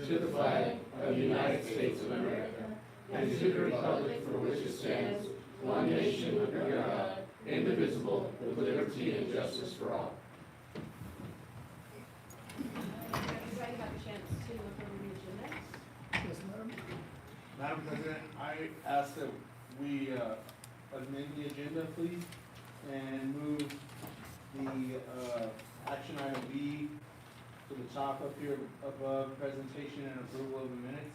to the flag of the United States of America, and to the republic for which it stands, one nation under God, indivisible, with liberty and justice for all. Everybody have a chance to look over the agenda? Yes, ma'am. Madam President, I ask that we amend the agenda, please, and move the action item B to the top up here above, presentation and approval of the minutes.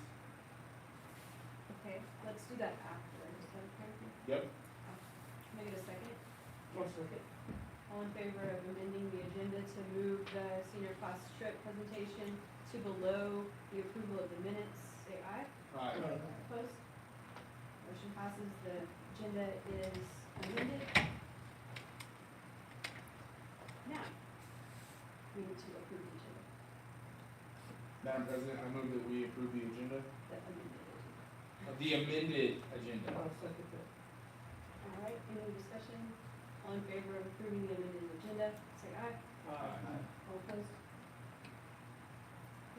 Okay, let's do that after. Is that okay? Yep. Can I get a second? All in favor of amending the agenda to move the senior class trip presentation to below the approval of the minutes, say aye. Aye. Opposed? Motion passes. The agenda is amended. Now, we need to approve the agenda, Madam President, I move that we approve the agenda. the amended agenda. The amended agenda. All right, any discussion? All in favor of approving the amended agenda, say aye. All opposed?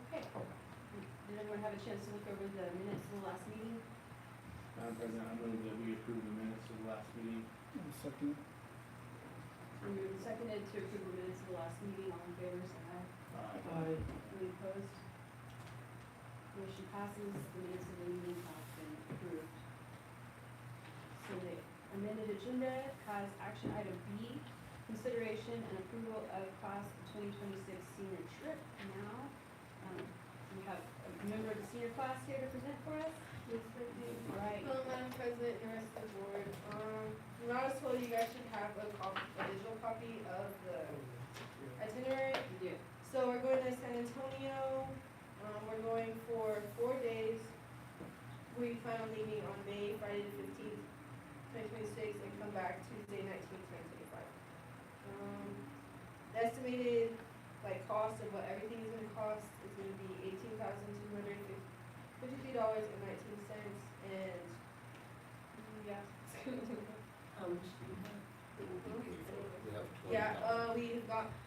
Okay. Did everyone have a chance to look over the minutes of the last meeting? Madam President, I move that we approve the minutes of the last meeting. Second. We moved and seconded to approve the minutes of the last meeting. All in favor, say aye. Any opposed? Motion passes. The minutes of the meeting have been approved. So the amended agenda has action item B, consideration and approval of class of 2026 senior trip. Now, we have a member of the senior class here to present for us. All right. Hello, Madam President and rest of the board. I was told you guys should have a digital copy of the itinerary. We do. So we're going to San Antonio. We're going for 4 days. We plan on leaving on Friday the 15th, 2026, and come back Tuesday 19th, 2025. The estimated cost of what everything is going to cost is going to be $18,253.19, and yeah.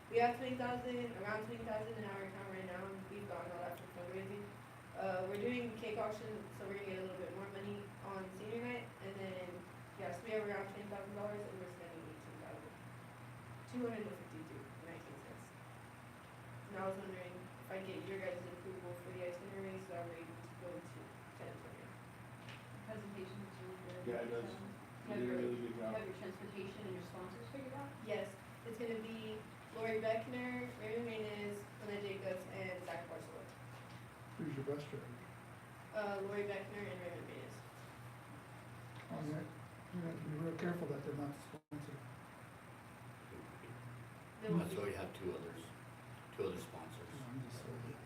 We have 20,000, around 20,000 in our account right now, and we've gotten all that from fundraising. We're doing cake auction, so we're gonna get a little bit more money on senior night, and then, yes, we have around $20,000, and we're spending $18,252.19. And I was wondering if I get your guys' approval for the itinerary, so that we're able to go to San Antonio. Presentation is really good. Yeah, it does. You You did a really good you job. have your transportation and your sponsors figured out? Yes, it's gonna be Lori Beckner, Raymond Maynez, Lena Jacobs, and Zach Barcelona. Who's your bus driver? Lori Beckner and Raymond Maynez. Oh, yeah. You have to be real careful that they're not the sponsor. They will So be. we have two other sponsors. I'm just saying.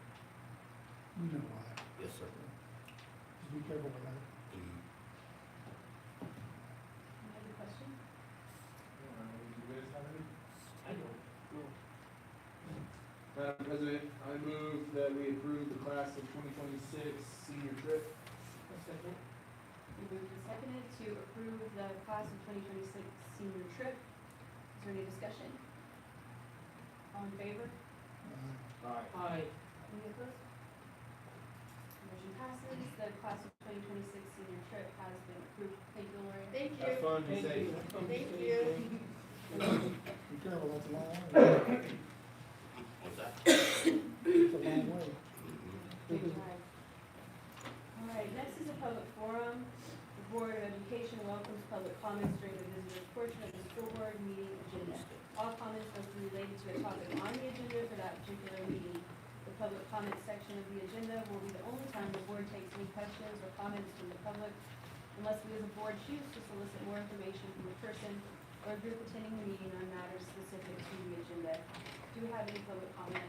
You know why. Yes, sir. Just be careful with that. Any other question? Do you guys have any? I don't. Madam President, I move that we approve the class of 2026 senior trip. We moved and seconded to approve the class of 2026 senior trip. Is there any discussion? All in favor? Aye. Any opposed? Motion passes. The class of 2026 senior trip has been approved. Thank you, Lori. Thank you. Have fun, be safe. Thank you. Be careful, that's a long way. What's that? It's a long way. Good drive. All right, next is a public forum. The Board of Education welcomes public comments during the visitors portion of the school board meeting agenda. All comments must be related to a topic on the agenda for that particular meeting. The public comment section of the agenda will be the only time the board takes any questions or comments from the public unless we as a board choose to solicit more information from a person or a group attending the meeting on matters specific to the agenda. Do you have any public comment?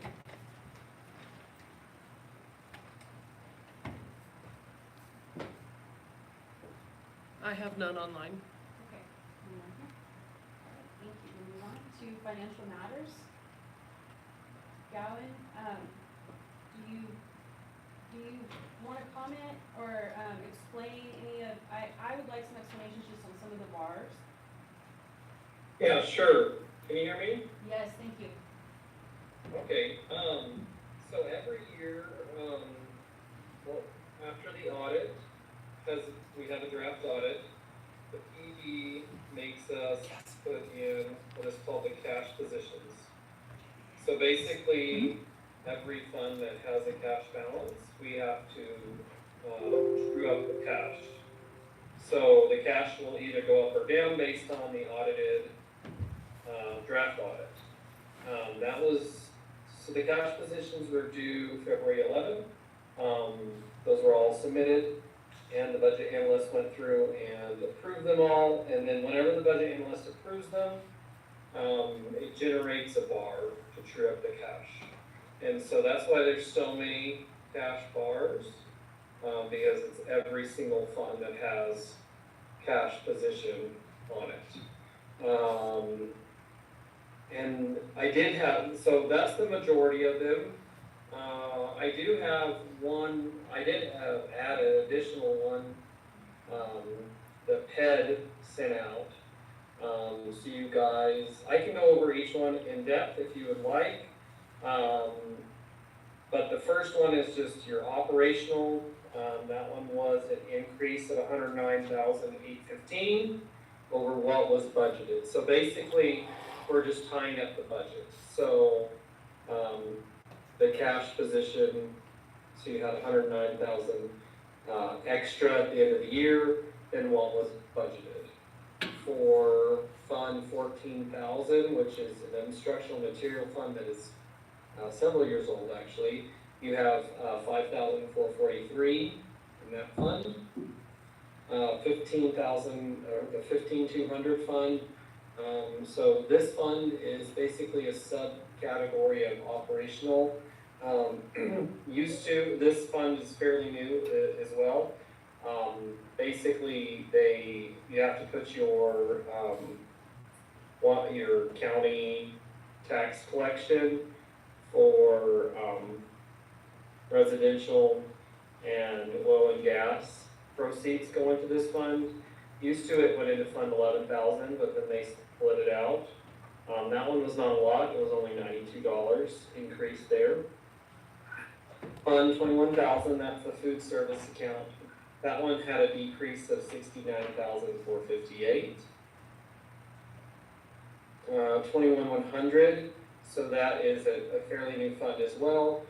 I have none online. Okay. All right, thank you. We move on to financial matters. Gowan, do you want to comment or explain any of, I would like some explanations just on some of the bars. Yeah, sure. Can you hear me? Yes, thank you. Okay, so every year, well, after the audit, because we have a draft audit, the PD makes us put in what is called the cash positions. So basically, every fund that has a cash balance, we have to true up the cash. So the cash will either go up or down based on the audited draft audit. So the cash positions were due February 11th. Those were all submitted, and the budget analyst went through and approved them all, and then whenever the budget analyst approves them, it generates a bar to true up the cash. And so that's why there's so many cash bars, because it's every single fund that has cash position on it. And I did have, so that's the majority of them. I do have one, I did add an additional one, the PED sent out. So you guys, I can go over each one in depth if you would like. But the first one is just your operational. That one was an increase of $109,815 over what was budgeted. So basically, we're just tying up the budget. So the cash position, so you had 109,000 extra at the end of the year than what was budgeted. For Fund 14,000, which is an instructional material fund that is several years old actually, you have 5,443 in that fund. 15,000, or the 15,200 fund. So this fund is basically a subcategory of operational. This fund is fairly new as well. Basically, you have to put your county tax collection for residential and oil and gas proceeds go into this fund. Used to it went into Fund 11,000, but then they split it out. That one was not a lot, it was only $92 increase there. Fund 21,000, that's the food service account. That one had a decrease of $69,458. 21,100, so that is a fairly new fund as well.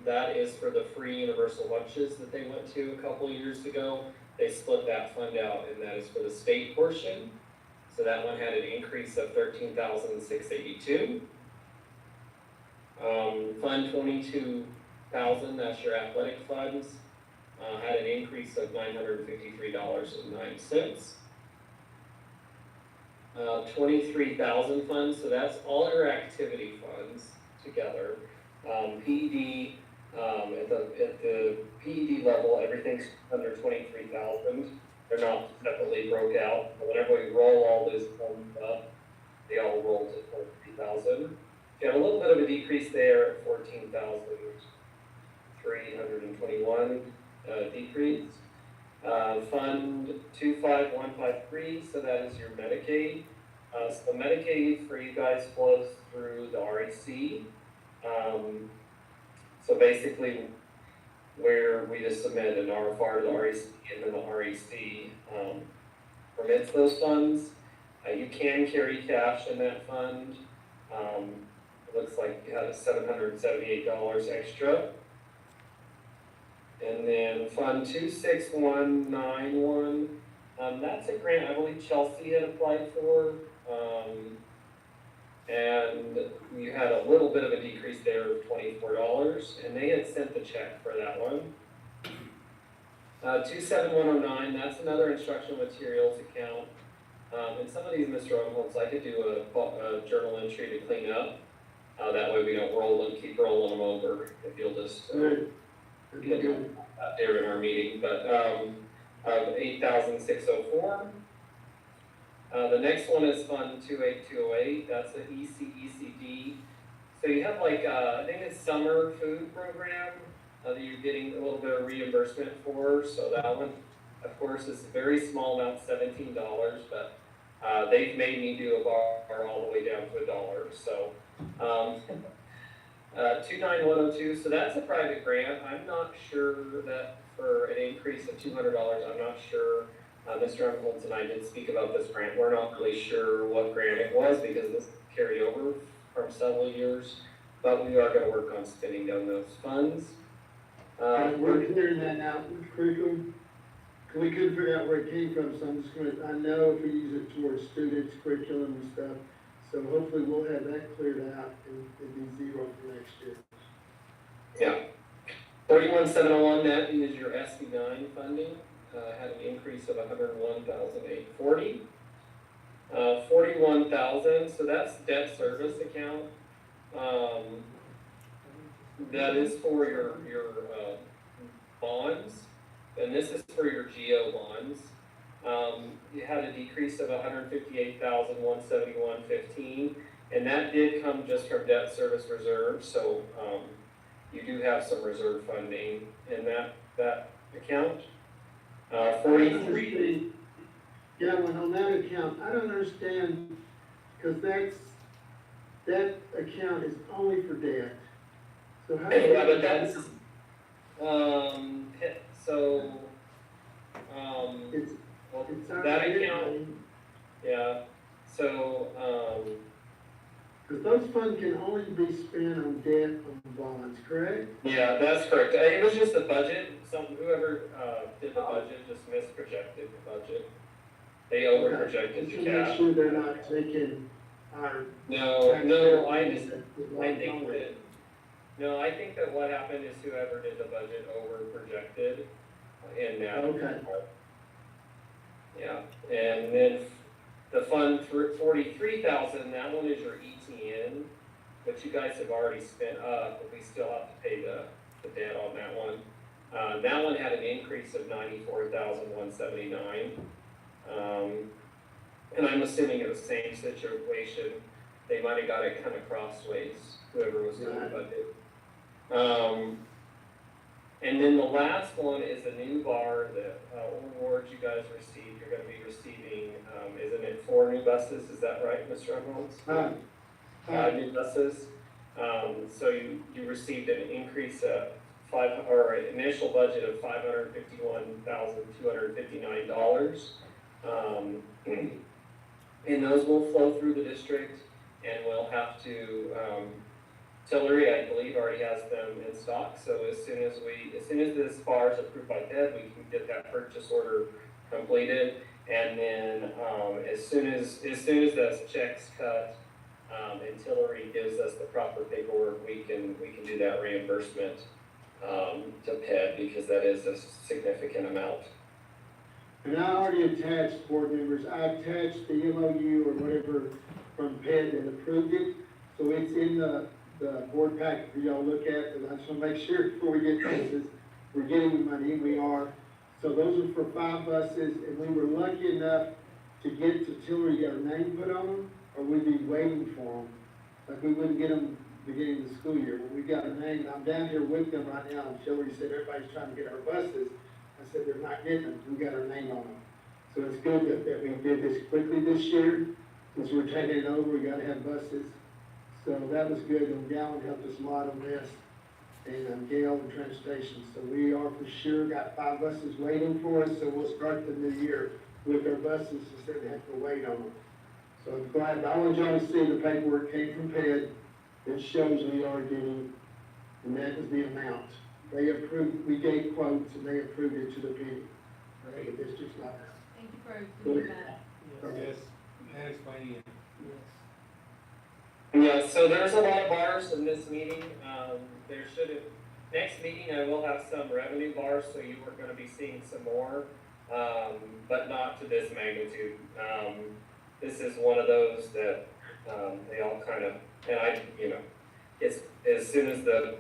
That is for the free universal lunches that they went to a couple years ago. They split that fund out, and that is for the state portion. So that one had an increase of $13,682. Fund 22,000, that's your athletic funds, had an increase of $953.09. 23,000 funds, so that's all your activity funds together. PED, at the PED level, everything's under 23,000. They're not separately broke out. But whenever we roll all those funds up, they all roll to 23,000. You have a little bit of a decrease there at 14,321 decrease. Fund 25153, so that is your Medicaid. So the Medicaid for you guys flows through the REC. So basically, where we just submit an RFR to the REC, and then the REC permits those funds. You can carry cash in that fund. It looks like you had $778 extra. And then Fund 26191, that's a grant I believe Chelsea had applied for. And you had a little bit of a decrease there of $24, and they had sent the check for that one. 27109, that's another instructional materials account. And some of these misrun ones, I could do a journal entry to clean up. That way we don't keep rolling them over, if you'll just do that there in our meeting. But 8,604. The next one is Fund 28208, that's the ECECD. So you have like, I think it's summer food program that you're getting a little bit of reimbursement for. So that one, of course, is a very small amount, $17, but they've made me do a bar all the way down to $1. So 29102, so that's a private grant. I'm not sure that for an increase of $200, I'm not sure. Mr. Umholtz and I did speak about this grant. We're not really sure what grant it was because this carried over from several years, but we are gonna work on spending down those funds. We're clearing that out with curriculum. We couldn't figure out where it came from, so I'm just gonna, I know if we use it towards students, curriculum and stuff, so hopefully we'll have that cleared out and be zero for next year. Yeah. 31701, that is your SB9 funding, had an increase of 101,840. 41,000, so that's debt service account. That is for your bonds, and this is for your GO bonds. You had a decrease of 158,171.15, and that did come just from debt service reserve, so you do have some reserve funding in that account. 43. Yeah, well, on that account, I don't understand, because that account is only for debt. So how? Yeah, but that's, It's our that debt account, money. yeah, so, Because those funds can only be spent on debt on bonds, correct? yeah, that's correct. It was just a budget, whoever, did the budget just misprojected the budget. They overprojected Just the to make cap. sure they're not taking our. No, I think that what happened is whoever did the budget overprojected in that. Okay. Yeah, and then the fund 43,000, that one is your ETN, but you guys have already spent up, but we still have to pay the debt on that one. That one had an increase of 94,179. And I'm assuming it's the same situation. They might have got it kind of crossways, whoever was doing the budget. And then the last one is a new bar that awards you guys received. You're going to be receiving, isn't it 4 new buses? Is that right, Mr. Umholtz? New buses. So you received an increase of an initial budget of $551,259. And those will flow through the district, and we'll have to, Tillery, I believe, already has them in stock, so as soon as this bar is approved by Ted, we can get that purchase order completed, and then, as soon as those checks cut, and Tillery gives us the proper paperwork, we can do that reimbursement, to PED, because that is a significant amount. And I already attached, board members, I attached the MOU or whatever from PED and approved it, so it's in the board packet for y'all to look at, and I just want to make sure before we get this, we're getting the money, we are. So those are for 5 buses, and we were lucky enough to get to Tillery, get our name put on them, or we'd be waiting for them. Like we wouldn't get them beginning of the school year. When we got a name, I'm down here with them right now, and Tillery said everybody's trying to get our buses. I said, they're not getting them, we got our name on them. So it's good that we did this quickly this year, since we're taking it over, we gotta have buses. So that was good, and Gowan helped us a lot on this, and Gail and Transportation. So we are for sure got 5 buses waiting for us, so we'll start the new year with our buses instead of having to wait on them. So I'm glad, I want y'all to see the paperwork came from PED, it shows we are getting, and that was the amount. They approved, we gave quotes, and they approved it to the penny. Right, the district's not. Thank you for doing that. Yes, and explaining it. Yeah, so there's a lot of bars in this meeting. Next meeting, I will have some revenue bars, so you are gonna be seeing some more, but not to this magnitude. This is one of those that, they all kind of, and it's, as soon as the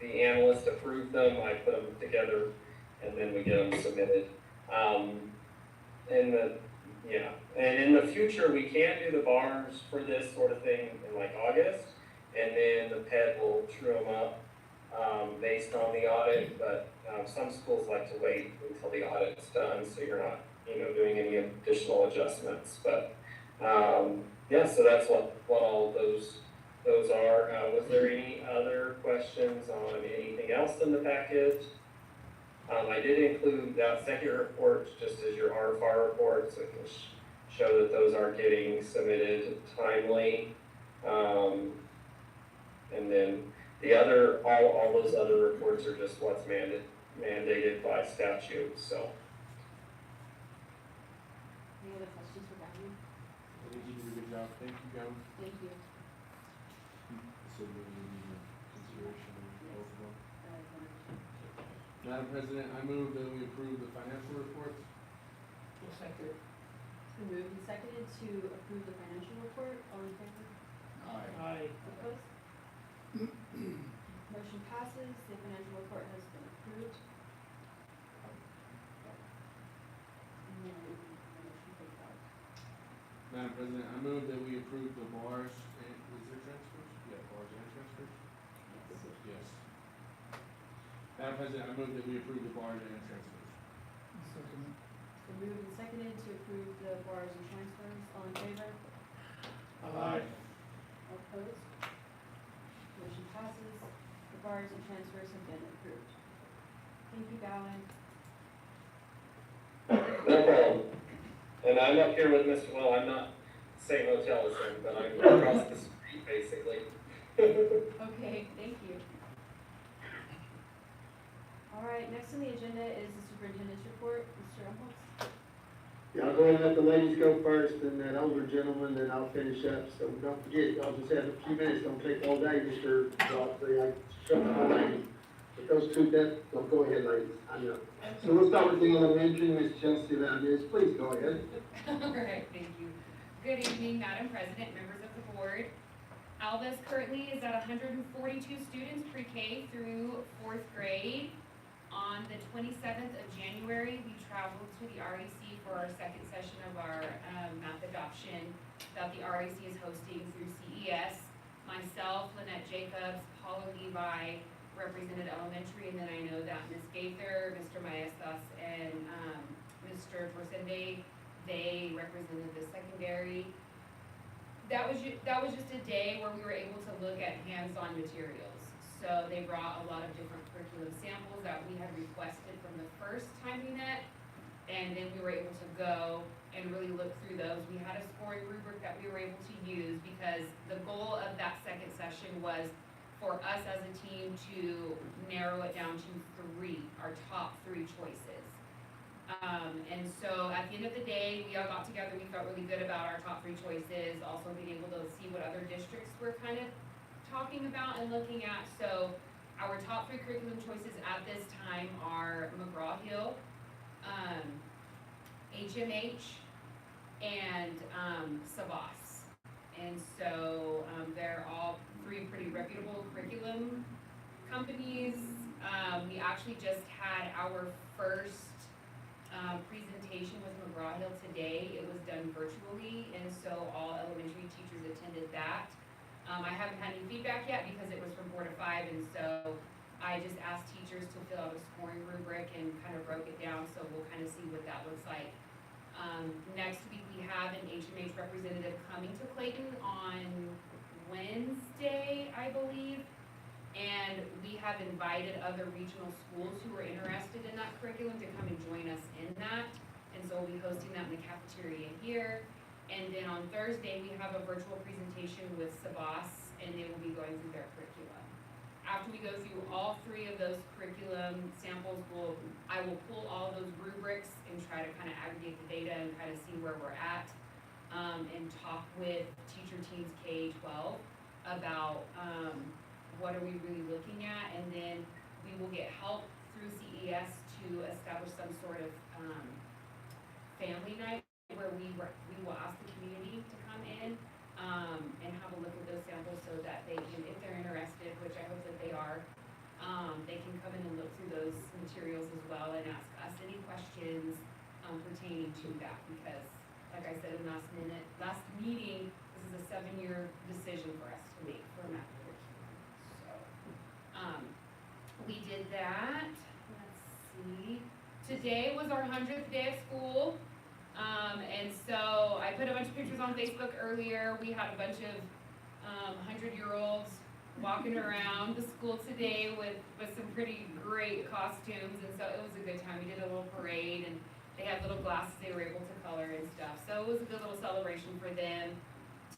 analyst approved them, I put them together, and then we get them submitted. And in the future, we can do the bars for this sort of thing in like August, and then the PED will true them up, based on the audit, but, some schools like to wait until the audit's done, so you're not, doing any additional adjustments, but, so that's what all those those are. Was there any other questions on anything else in the package? I did include that second report just as your RFR report, so it can show that those are getting submitted timely. And then the other, all those other reports are just what's mandated by statute, so. Any other questions for Gavin? I think you did a good job. Thank you, Gavin. Thank you. So we need consideration of both of them. Madam President, I move that we approve the financial reports. Second. It's been moved and seconded to approve the financial report. All in favor? Aye. Opposed? Motion passes. The financial report has been approved. And then the motion takes out. Madam President, I move that we approve the bars and, was there transfers? Yeah, bars and transfers? Yes. Madam President, I move that we approve the bars and transfers. Second. It's been moved and seconded to approve the bars and transfers. All in favor? Aye. All opposed? Motion passes. The bars and transfers have been approved. Thank you, Gowan. No problem. And I'm up here with Mr., well, I'm not same hotel as him, but I'm across the street, basically. Okay, thank you. All right, next on the agenda is the superintendent's report. Mr. Umholtz? Yeah, I'll go ahead and let the ladies go first, and that older gentleman, then I'll finish up. So don't forget, I'll just have a few minutes, don't take all day, Mr. Godfrey. I shut my lady. But those two, don't go ahead, ladies, I know. So we'll start with the elementary, Ms. Chelsea Valdez, please go ahead. All right, thank you. Good evening, Madam President, members of the board. Albus currently is at 142 students pre-K through 4th grade. On the 27th of January, we traveled to the REC for our second session of our math adoption that the REC is hosting through CES. Myself, Lynette Jacobs, Paula Levi represented elementary, and then I know that Ms. Gaither, Mr. Maestas, and Mr. Torcende, they represented the secondary. That was just a day where we were able to look at hands-on materials. So they brought a lot of different curriculum samples that we had requested from the first time we met, and then we were able to go and really look through those. We had a scoring rubric that we were able to use because the goal of that second session was for us as a team to narrow it down to our top three choices. And so at the end of the day, we all got together, we felt really good about our top three choices, also being able to see what other districts were kind of talking about and looking at. So our top three curriculum choices at this time are McGraw-Hill, HMH, and Savas. And so they're all three pretty reputable curriculum companies. We actually just had our first presentation with McGraw-Hill today. It was done virtually, and so all elementary teachers attended that. I haven't had any feedback yet because it was from 4 to 5, and so I just asked teachers to fill out a scoring rubric and kind of broke it down, so we'll kind of see what that looks like. Next week we have an HMH representative coming to Clayton on Wednesday, I believe, and we have invited other regional schools who are interested in that curriculum to come and join us in that, and so we'll be hosting that in the cafeteria here. And then on Thursday, we have a virtual presentation with Savas, and they will be going through their curriculum. After we go through all three of those curriculum samples, I will pull all of those rubrics and try to kind of aggregate the data and kind of see where we're at, and talk with teacher teams K-12 about what are we really looking at, and then we will get help through CES to establish some sort of family night where we will ask the community to come in and have a look at those samples so that they can, if they're interested, which I hope that they are, they can come in and look through those materials as well and ask us any questions pertaining to that, because like I said in last meeting, this is a 7-year decision for us to make for math curriculum. So we did that. Let's see. Today was our 100th day of school. And so I put a bunch of pictures on Facebook earlier. We had a bunch of 100-year-olds walking around the school today with some pretty great costumes, and so it was a good time. We did a little parade, and they had little glasses they were able to color and stuff, so it was a good little celebration for them.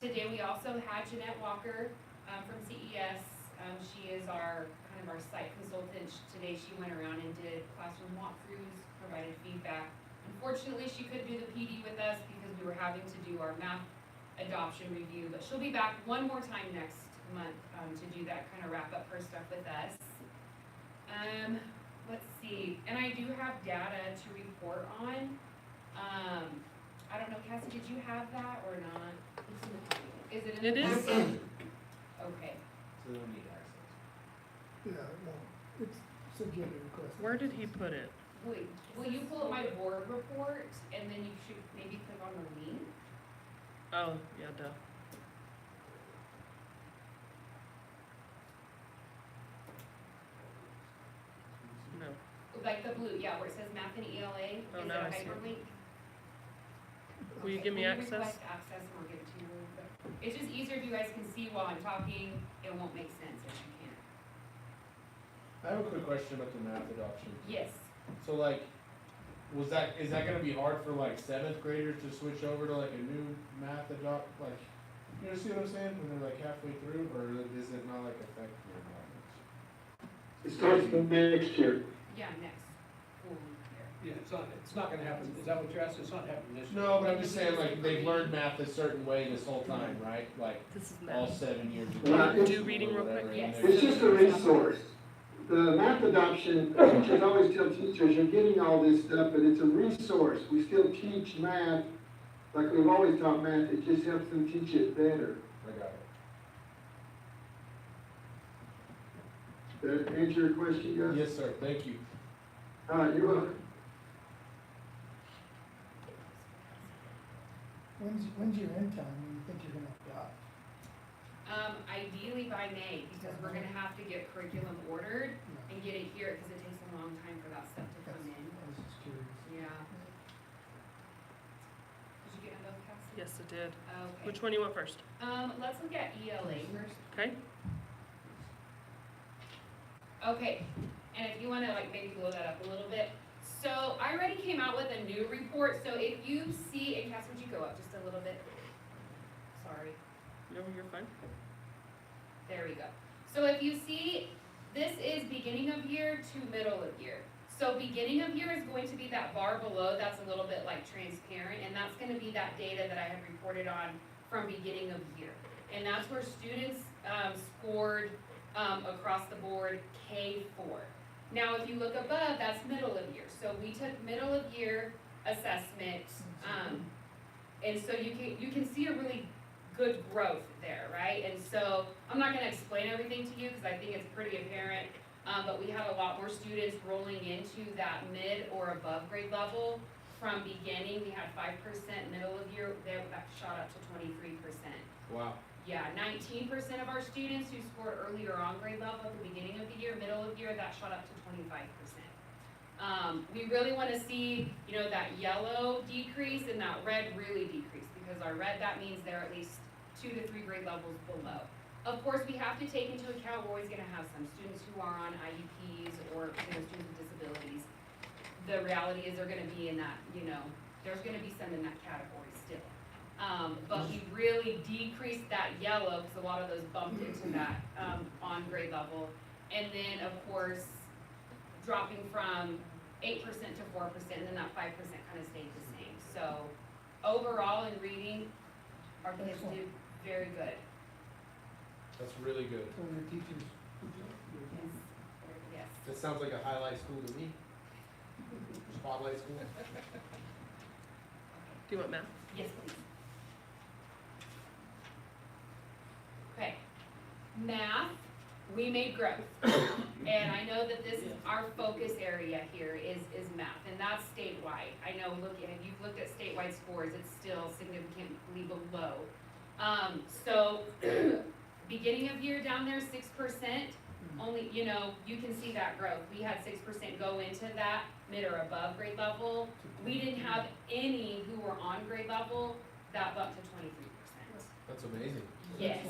Today we also had Jeanette Walker from CES. She is our site consultant. Today she went around and did classroom walkthroughs, provided feedback. Unfortunately, she couldn't do the PD with us because we were having to do our math adoption review, but she'll be back one more time next month to do that, kind of wrap up her stuff with us. Let's see, and I do have data to report on. I don't know, Cassie, did you have that or not? Is it in It the is. packet? Okay. So they don't need access. Yeah, no, it's a agenda request. Where did he put it? Wait, will you pull up my board report and then you should maybe click on the link? Oh, yeah, duh. No. Like the blue, yeah, where it says math and ELA, Oh, is now there a I see it. hyperlink? Will you Okay, give me will access? request access and I'll give it to you really quick. It's just easier if you guys can see while I'm talking, it won't make sense if you can't. I have a quick question about the math adoption. Yes, So like, is that gonna be hard for like 7th graders to switch over to like a new math like, you know, see what I'm saying, when they're like halfway through, or is it not like affect your environment? It starts the next year. yeah, next school year. Yeah, it's not gonna happen, is that what you're asking? It's not happening this year? No, but I'm just saying, like, they've learned math a certain way this whole time, right? Like, This is all math. 7 years. of Well, high it's- school Do reading or real quick? whatever, and Yes. they're- It's just a resource. The math adoption, teachers always tell teachers, you're getting all this stuff, but it's a resource. We still teach math like we've always taught math. It just helps them teach it better. I got it. That answer your question, Gus? Yes, sir, thank you. All right, you're welcome. When's your end time, when you think you're gonna adopt? Ideally by May, because we're gonna have to get curriculum ordered and get it here, cause it takes a long time for that stuff to come in. I was just curious. Yeah. Did you get those, Cassie? Yes, it did. Okay. Which one you want first? Let's look at ELA first. Okay. Okay, and if you wanna like maybe blow that up a little bit. So I already came out with a new report, so if you see, and Cass, would you go up just a little bit? Sorry, You're fine. there we go. So if you see, this is beginning of year to middle of year. So beginning of year is going to be that bar below, that's a little bit like transparent, and that's gonna be that data that I had reported on from beginning of year. And that's where students, scored, across the board K4. Now, if you look above, that's middle of year. So we took middle of year assessment, and so you can see a really good growth there, right? And so I'm not gonna explain everything to you because I think it's pretty apparent, but we had a lot more students rolling into that mid or above grade level. From beginning, we had 5%, middle of year, that shot up to 23%. Wow. Yeah, 19% of our students who scored earlier on grade level at the beginning of the year, middle of the year, that shot up to 25%. We really wanna see, that yellow decrease and that red really decrease, because our red, that means they're at least 2 to 3 grade levels below. Of course, we have to take into account, we're always gonna have some students who are on IEPs or, students with disabilities. The reality is they're gonna be in that, there's gonna be some in that category still. But we really decreased that yellow, because a lot of those bumped into that, on grade level. And then, of course, dropping from 8% to 4%, and then that 5% kind of stayed the same. So overall in reading, our kids did very good. That's really good. So your teachers, Yes. That sounds like a highlight school to me. Spotlight school. Do you want math? Yes, please. Okay, math, we made growth. And I know that this, our focus area here is math, and that's statewide. I know, if you've looked at statewide scores, it's still significantly below. So, beginning of year down there, 6%, only, you can see that growth. We had 6% go into that mid or above grade level. We didn't have any who were on grade level, that bumped to 23%. That's amazing. Yes,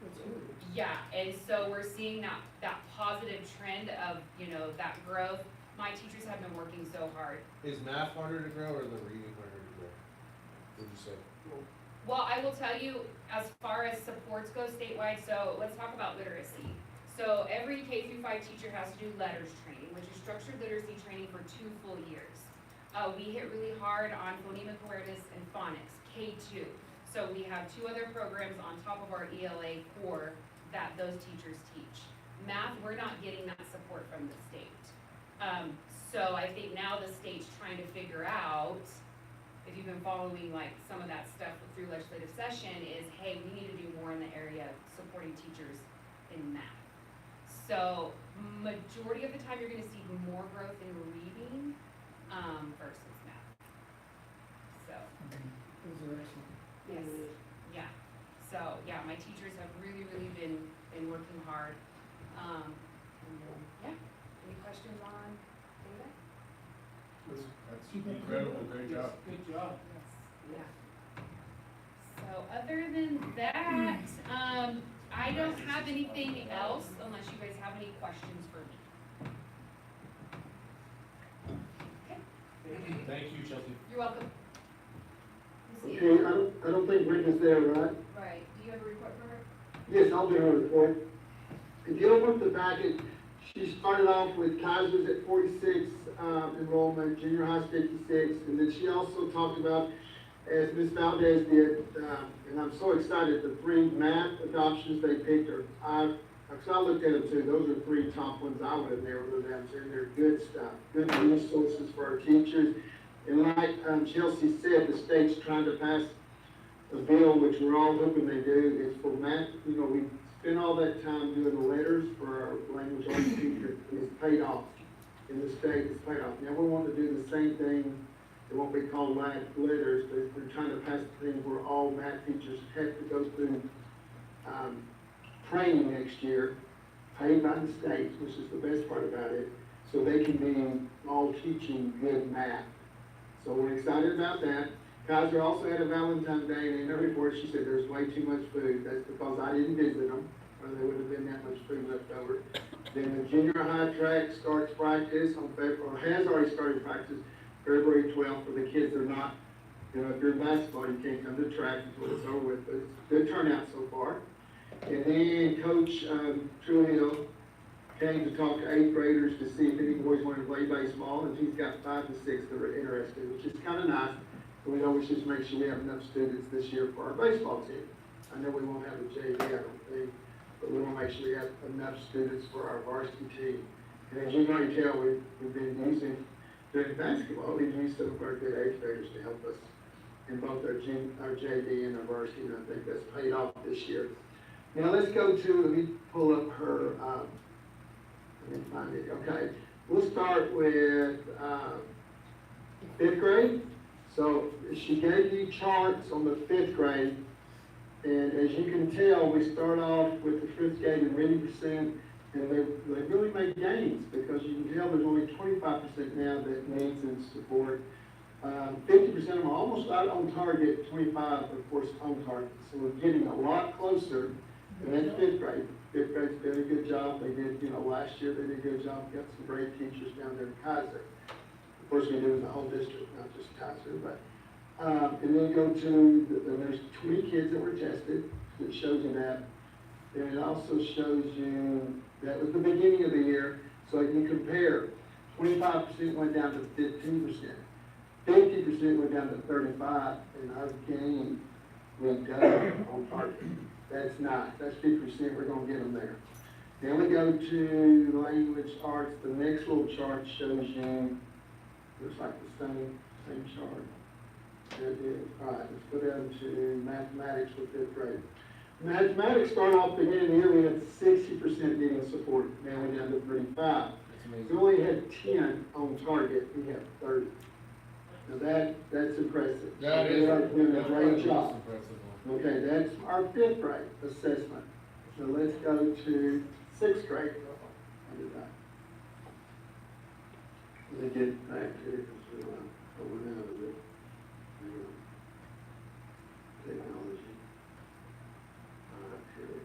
That's good. Yeah, and so we're seeing that positive trend of, that growth. My teachers have been working so hard. Is math harder to grow or the reading harder to grow? Would you say? Well, I will tell you, as far as supports go statewide, so let's talk about literacy. So every K through 5 teacher has to do letters training, which is structured literacy training for 2 full years. We hit really hard on phonemic awareness and phonics, K2. So we have 2 other programs on top of our ELA core that those teachers teach. Math, we're not getting that support from the state. So I think now the state's trying to figure out, if you've been following like some of that stuff through legislative session, is hey, we need to do more in the area of supporting teachers in math. So majority of the time you're gonna see more growth in reading versus math. So, Those are excellent. yes, yeah. So, yeah, my teachers have really been working hard. And then, yeah, any questions on data? That's incredible, great job. Good job. Yeah. So other than that, I don't have anything else unless you guys have any questions for me. Okay, Thank you, Chelsea. you're welcome. Okay, I don't think Brenda's there, right? Right, do you have a report for her? Yes, I'll do her report. If you open up the packet, she started off with Kaiser's at 46 enrollment, junior high 56, and then she also talked about, as Ms. Valdez did, and I'm so excited, the 3 math adoptions they picked are, because I looked at them too, those are 3 top ones I would have narrowed them down to, and they're good stuff, good resources for our teachers. And like Chelsea said, the state's trying to pass a bill, which we're all hoping they do, is for math. We spent all that time doing the letters for our language arts teachers, and it's paid off. In the state, it's paid off. Now we want to do the same thing, it won't be called math letters, but we're trying to pass a thing where all math teachers have to go through training next year, paid by the state, which is the best part about it, so they can be all teaching good math. So we're excited about that. Kaiser also had a Valentine's Day, and in her report, she said there's way too much food. That's because I didn't visit them, or there would have been that much food left over. Then the junior high track starts practice on or has already started practice February 12th for the kids that are not, if you're in basketball, you can't come to track until it's over with, but it's a good turnout so far. And then Coach Trujillo came to talk to 8th graders to see if any boys wanted to play baseball, and he's got 5 to 6 that are interested, which is kind of nice. We always just make sure we have enough students this year for our baseball team. I know we won't have a JV, I don't think, but we want to make sure we have enough students for our varsity team. And as you can already tell, we've been using, during basketball, we've used some of our good 8th graders to help us in both our JV and our varsity, and I think that's paid off this year. Now let's go to, let me pull up her, let me find it, okay. We'll start with 5th grade. So she gave you charts on the 5th grade, and as you can tell, we start off with the 5th grade in reading percent, and they really make gains, because you can tell there's only 25% now that needs and support. 50% of them are almost out on target, 25 of course on target. So we're getting a lot closer, and then 5th grade. 5th grade's did a good job. They did, last year they did a good job. Got some great teachers down there in Kaiser. Of course, we do in the whole district, not just Kaiser, but, and then go to, there's 20 kids that were tested, that shows you that. And it also shows you, that was the beginning of the year, so you compare, 25% went down to 15%, 50% went down to 35%, and our gain went down on target. That's nice, that's 50%, we're gonna get them there. Then we go to language arts, the next little chart shows you, looks like the same chart. There it is. All right, let's go down to mathematics for 5th grade. Mathematics started off the beginning of the year, we had 60% needing support. Now we're down to 35. We only had 10 on target, we have 30. Now that's impressive. That So is, they are doing a great that's job. impressive. Okay, that's our 5th grade assessment. So let's go to 6th grade. Let me get back here because we're going out of it. Technology. Here we go.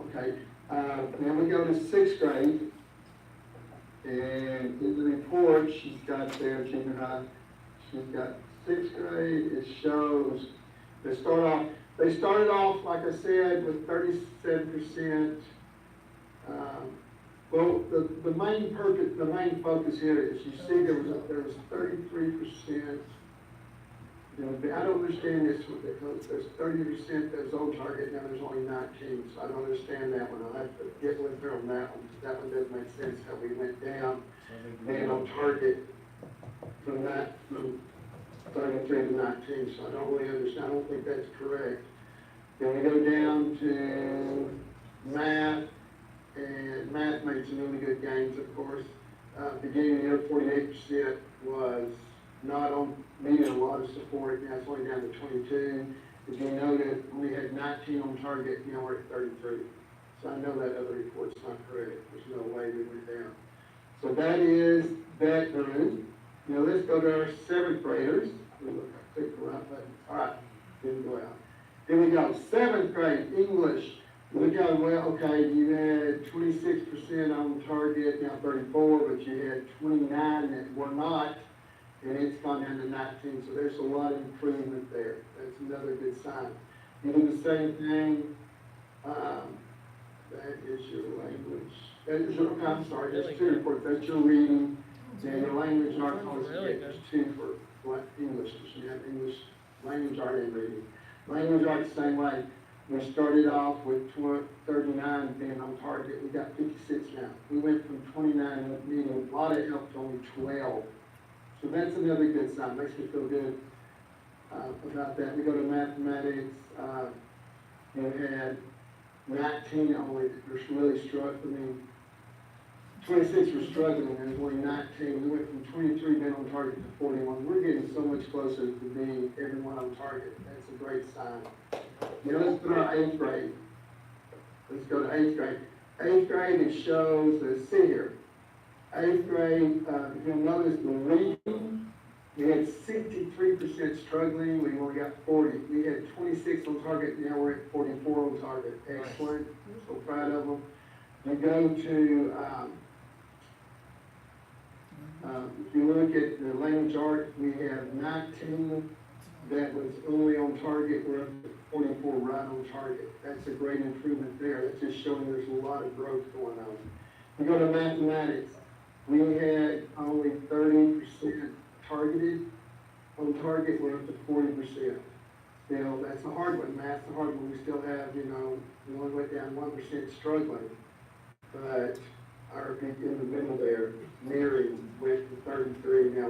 Okay, then we go to sixth grade. And in the report, she's got there, junior high, she's got sixth grade, it shows, they started off, like I said, with 37%. Well, the main purpose, the main focus here is you see there was 33%. You know, I don't understand this one, because there's 30% that was on target, now there's only 19, so I don't understand that one. I'll have to get with her on that one, because that one doesn't make sense how we went down, being on target from 33 to 19, so I don't really understand, I don't think that's correct. Then we go down to math, and math made some really good gains, of course. Beginning of the year, 48% was not on, needed a lot of support, now it's only down to 22. If you noted, we had 19 on target, now we're at 33. So I know that other report's not correct, there's no way we went down. So that is that group. Now let's go to our seventh graders. I clicked the right button, all right, didn't go out. Here we go, seventh grade, English. Look how well, okay, you had 26% on target, now 34, but you had 29 that were not. And it's gone down to 19, so there's a lot of improvement there. That's another good sign. You do the same thing, that is your language. That is your, I'm sorry, that's two reports. That's your reading, and your language art policy, there's two for what English, because you have English, language art and reading. Language art the same way. We started off with 39 being on target. We got 56 now. We went from 29 needing a lot of help to only 12. So that's another good sign, makes me feel good about that. We go to mathematics, you had 19 only that were really struggling. 26 were struggling, and there's only 19. We went from 23 being on target to 41. We're getting so much closer to being everyone on target. That's a great sign. Now let's go to our eighth grade. Let's go to eighth grade. Eighth grade, it shows, let's see here. Eighth grade, if you'll notice the reading, we had 63% struggling, we only got 40. We had 26 on target, now we're at 44 on target. Excellent, so proud of them. We go to, if you look at the language art, we have 19 that was only on target, we're up to 44 right on target. That's a great improvement there. That's just showing there's a lot of growth going on. We go to mathematics. We had only 30% targeted. On target, we're up to 40%. Still, that's a hard one. Math's a hard one. We still have, you know, we only went down 1% struggling. But our big in the middle there, Mary went to 33 now.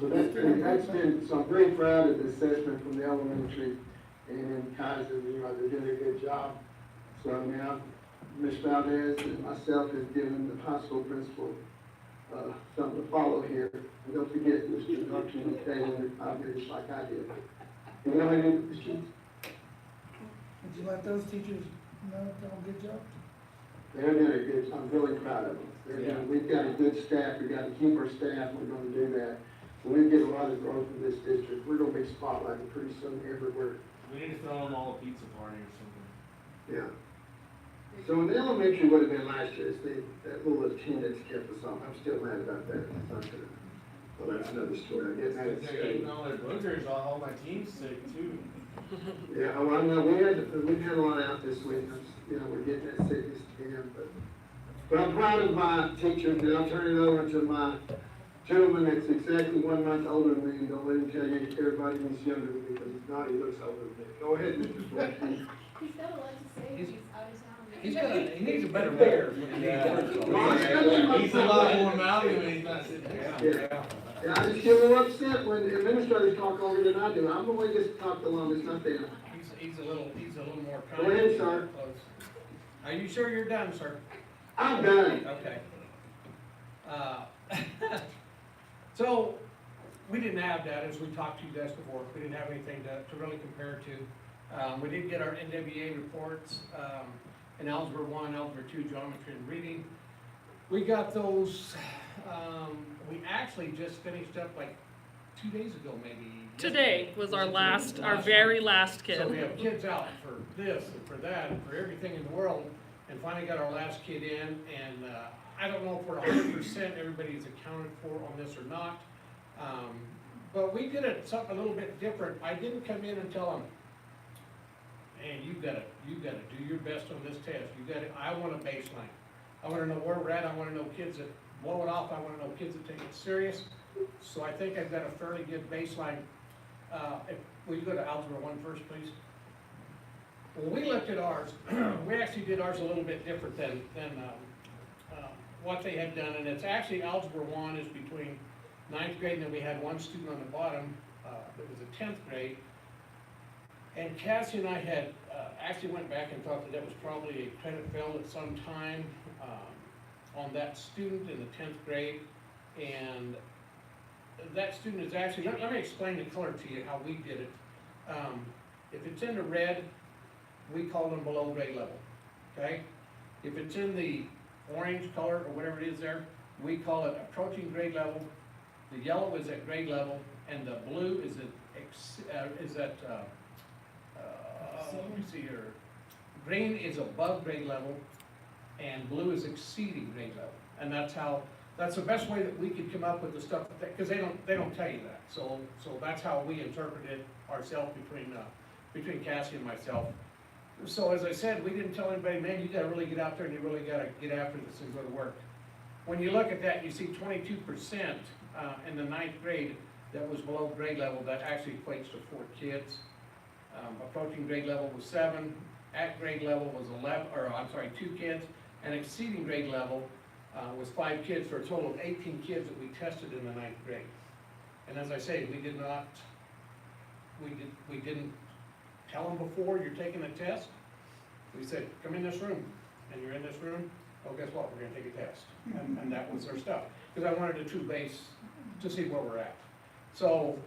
So that's been, so I'm very proud of the assessment from the elementary and in Kaiser, you know, they're doing a good job. So now, Ms. Valdez and myself have given the high school principal something to follow here. And don't forget, Mr. Dr. McKay in 5 minutes like I did. You know any questions? Would you let those teachers know they're doing a good job? They're doing a good job. I'm really proud of them. We've got a good staff. We've got to keep our staff. We're going to do that. So we get a lot of growth in this district. We're going to be spotlighted pretty soon everywhere. We need to throw them all a pizza party or something. Yeah. So in the elementary, what it been last year, is that little attendance kept us off. I'm still mad about that. It's not gonna, well, that's another story. I get mad at They're eating all their boogers, all my team's sick too. Yeah, well, I know, we've had a lot out this week. You know, we're getting that sickness again, but I'm proud of my teachers, and I'll turn it over to my gentleman that's exactly 1 month older than me. Don't let him tell you everybody he's younger than me, because he's not, he looks older than me. Go ahead, Mr. Fletcher. He's got a lot to say, he's out of town. He needs a better beer. He's a lot more mouthy when he's not sitting there. Yeah, I just get a little upset when administrators talk longer than I do. I'm the one that talk the longest, not them. He's a little more Go ahead, sir. Are you sure you're done, sir? I'm done. Okay. So, we didn't have that, as we talked to you guys before, we didn't have anything to really compare to. We did get our NWA reports, in Algebra 1, Algebra 2, Geometry and Reading. We got those, we actually just finished up like 2 days ago, maybe. Today yesterday. was our it last, our last very one? last kid. So we have kids out for this and for that and for everything in the world, and finally got our last kid in, and, I don't know if we're 100% everybody's accounted for on this or not. But we did it something a little bit different. I didn't come in and tell them, man, you gotta do your best on this test. I want a baseline. I wanna know where we're at. I wanna know kids that blow it off. I wanna know kids that take it serious. So I think I've got a fairly good baseline. Will you go to Algebra 1 first, please? When we looked at ours, we actually did ours a little bit different than what they had done, and it's actually Algebra 1 is between 9th grade, and then we had one student on the bottom, that was a 10th grade. And Cassie and I had, actually went back and thought that was probably a credit fail at some time, on that student in the 10th grade. And that student is actually, let me explain the color to you, how we did it. If it's in the red, we call them below grade level, okay? If it's in the orange color or whatever it is there, we call it approaching grade level. The yellow is at grade level, and the blue is at, let me see here. Green is above grade level, and blue is exceeding grade level. And that's the best way that we could come up with the stuff, because they don't tell you that. So that's how we interpreted it ourselves between Cassie and myself. So as I said, we didn't tell anybody, man, you gotta really get out there and you really gotta get after this and go to work. When you look at that, you see 22% in the 9th grade that was below grade level. That actually equates to 4 kids. Approaching grade level was 7, at grade level was 2 kids, and exceeding grade level was 5 kids, for a total of 18 kids that we tested in the 9th grade. And as I say, we didn't tell them before you're taking a test. We said, come in this room, and you're in this room, well, guess what, we're gonna take a test. And that was their stuff, because I wanted a true base to see where we're at. So,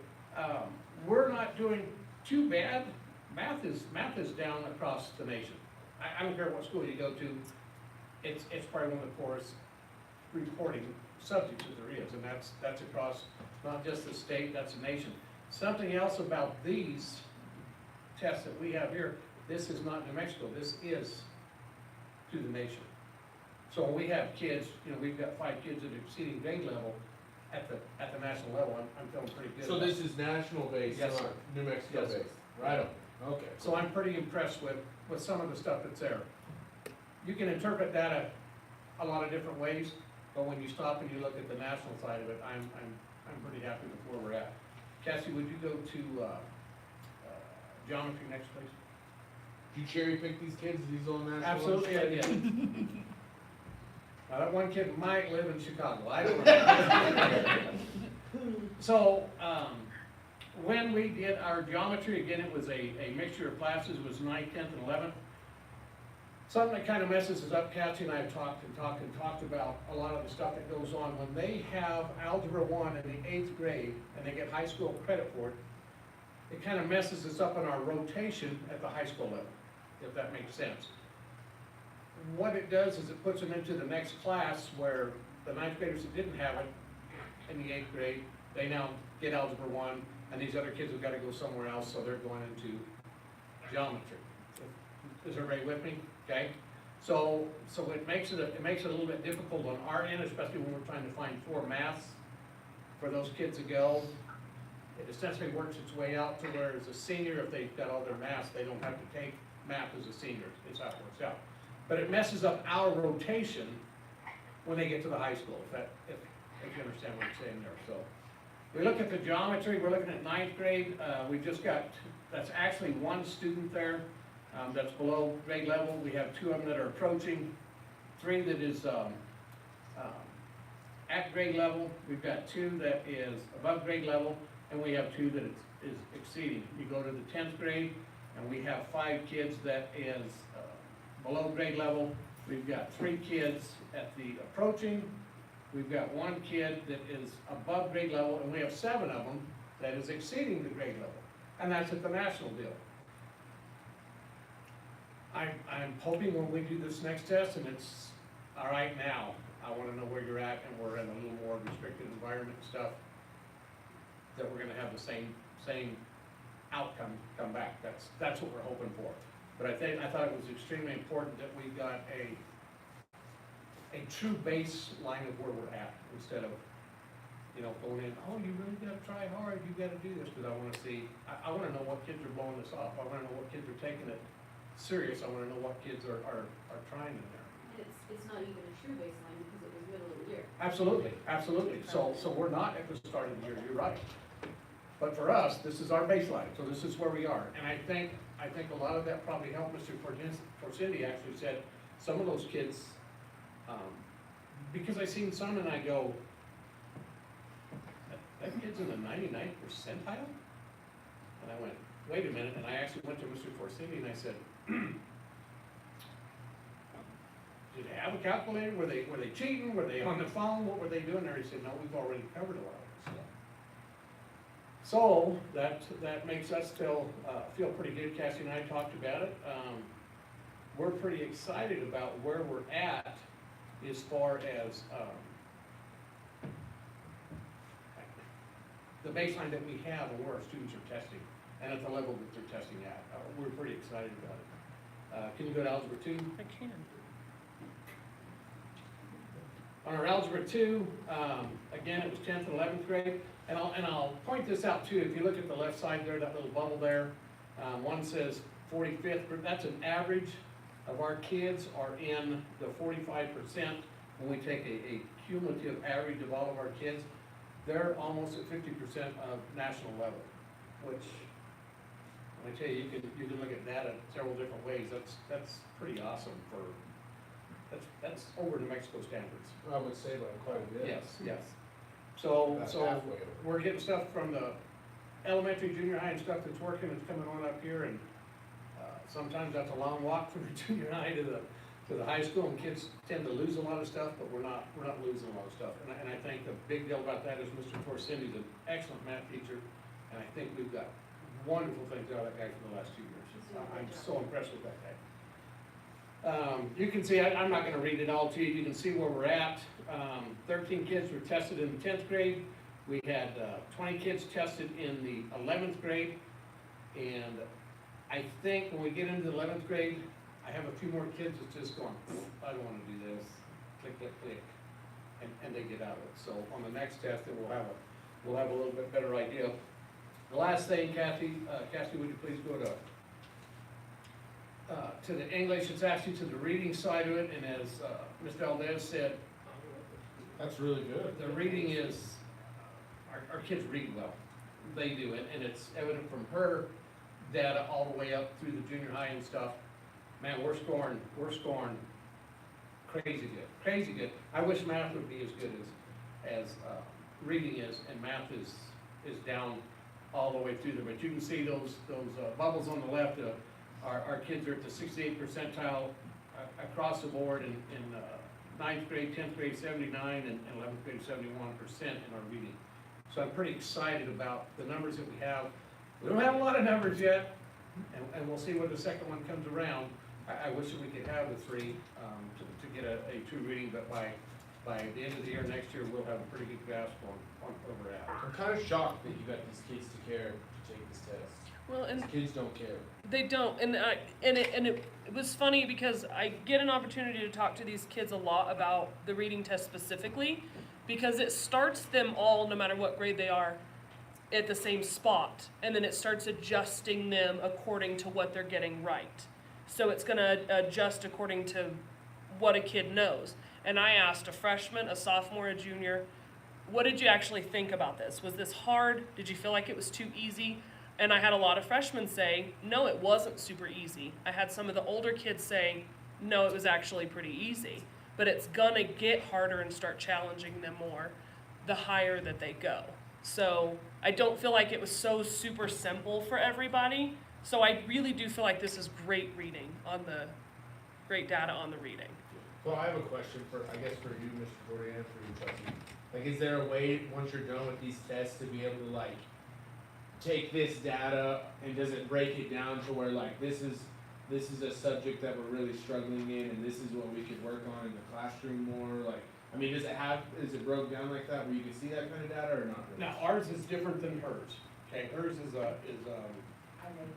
we're not doing too bad. Math is down across the nation. I don't care what school you go to, it's probably one of the poorest reporting subjects that there is, and that's across not just the state, that's the nation. Something else about these tests that we have here, this is not New Mexico, this is to the nation. So when we have kids, we've got 5 kids at exceeding grade level at the national level, I'm feeling pretty good. So this is national based, Yes, not sir. New Mexico Yes, sir. based? Right on, okay. So I'm pretty impressed with some of the stuff that's there. You can interpret that a lot of different ways, but when you stop and you look at the national side of it, I'm pretty happy with where we're at. Cassie, would you go to geometry next, please? Did you cherry pick these kids, these all national? Absolutely, I did. Now, that one kid might live in Chicago, I don't know. So, when we did our geometry, again, it was a mixture of classes, it was 9th, 10th, and 11th. Something that kind of messes us up, Cassie and I have talked about a lot of the stuff that goes on. When they have Algebra 1 in the 8th grade, and they get high school credit for it, it kind of messes us up in our rotation at the high school level, if that makes sense. What it does is it puts them into the next class where the 9th graders that didn't have it in the 8th grade, they now get Algebra 1, and these other kids have got to go somewhere else, so they're going into geometry. Is everybody with me? Okay? So it makes it a little bit difficult on our end, especially when we're trying to find 4 maths for those kids to go. It essentially works its way out to where as a senior, if they've got all their maths, they don't have to take math as a senior. It's how it works out. But it messes up our rotation when they get to the high school, if you understand what I'm saying there. So we look at the geometry, we're looking at 9th grade. We've just got, that's actually 1 student there that's below grade level. We have 2 of them that are approaching, 3 that is at grade level. We've got 2 that is above grade level, and we have 2 that is exceeding. You go to the 10th grade, and we have 5 kids that is below grade level. We've got 3 kids at the approaching. We've got 1 kid that is above grade level, and we have 7 of them that is exceeding the grade level. And that's at the national deal. I'm hoping when we do this next test, and it's all right now, I want to know where you're at, and we're in a little more restricted environment and stuff. that we're gonna have the same outcome come back. That's what we're hoping for. But I thought it was extremely important that we got a true baseline of where we're at, instead of, going in, oh, you really gotta try hard, you gotta do this, because I wanna see, I wanna know what kids are blowing this off, I wanna know what kids are taking it serious, I wanna know what kids are trying in there. And it's not even a true baseline because it was middle of the year. Absolutely. So we're not at the start of the year, you're right. But for us, this is our baseline, so this is where we are. And I think a lot of that probably helped. Mr. Corsetti actually said some of those kids, because I seen some and I go, that kid's in the 99th percentile? And I went, wait a minute, and I actually went to Mr. Corsetti and I said, did they have a calculator? Were they cheating? Were they on the phone? What were they doing there? He said, no, we've already covered a lot of this stuff. So that makes us feel pretty good. Cassie and I talked about it. We're pretty excited about where we're at as far as the baseline that we have and where our students are testing and at the level that they're testing at. We're pretty excited about it. Can you go to Algebra 2? I can. On our Algebra 2, again, it was 10th and 11th grade. And I'll point this out too. If you look at the left side there, that little bubble there, one says 45th, that's an average of our kids are in the 45%. When we take a cumulative average of all of our kids, they're almost at 50% of national level, which, when I tell you, you can look at data several different ways. That's pretty awesome for, that's over New Mexico standards. I would say by quite a bit. Yes. So That's halfway. we're getting stuff from the elementary, junior high and stuff that's working, it's coming on up here, and sometimes that's a long walk from the junior high to the high school, and kids tend to lose a lot of stuff, but we're not losing a lot of stuff. And I think the big deal about that is Mr. Torsendi's an excellent math teacher, and I think we've got wonderful things out of that guy for the last 2 years. I'm so impressed with that guy. You can see, I'm not gonna read it all to you, you can see where we're at. 13 kids were tested in the 10th grade. We had 20 kids tested in the 11th grade. And I think when we get into the 11th grade, I have a few more kids that's just going, I don't wanna do this, click, click, click, and they get out of it. So on the next test, then we'll have a little bit better idea. The last thing, Kathy, would you please go to the English? It's actually to the reading side of it, and as Mr. Aldez said, That's really good. the reading is, our kids read well. They do, and it's evident from her data all the way up through the junior high and stuff. Man, we're scoring crazy good. I wish math would be as good as reading is, and math is down all the way through there. But you can see those bubbles on the left. Our kids are at the 68th percentile across the board in 9th grade, 10th grade 79, and 11th grade 71% in our reading. So I'm pretty excited about the numbers that we have. We don't have a lot of numbers yet, and we'll see when the second one comes around. I wish that we could have the 3 to get a true reading, but by the end of the year next year, we'll have a pretty good grasp on where we're at. I'm kind of shocked that you got these kids to care to take this test. Well, and These kids don't care. they don't, and it was funny because I get an opportunity to talk to these kids a lot about the reading test specifically, because it starts them all, no matter what grade they are, at the same spot, and then it starts adjusting them according to what they're getting right. So it's gonna adjust according to what a kid knows. And I asked a freshman, a sophomore, a junior, what did you actually think about this? Was this hard? Did you feel like it was too easy? And I had a lot of freshmen say, no, it wasn't super easy. I had some of the older kids say, no, it was actually pretty easy. But it's gonna get harder and start challenging them more the higher that they go. So I don't feel like it was so super simple for everybody. So I really do feel like this is great reading on great data on the reading. Well, I have a question I guess for you, Mr. Jordan, and for you, Chelsea. Like, is there a way, once you're done with these tests, to be able to, like, take this data and does it break it down to where, like, this is a subject that we're really struggling in and this is what we could work on in the classroom more? Like, I mean, is it broke down like that where you can see that kind of data or not? really? Now, ours is different than hers, okay, hers is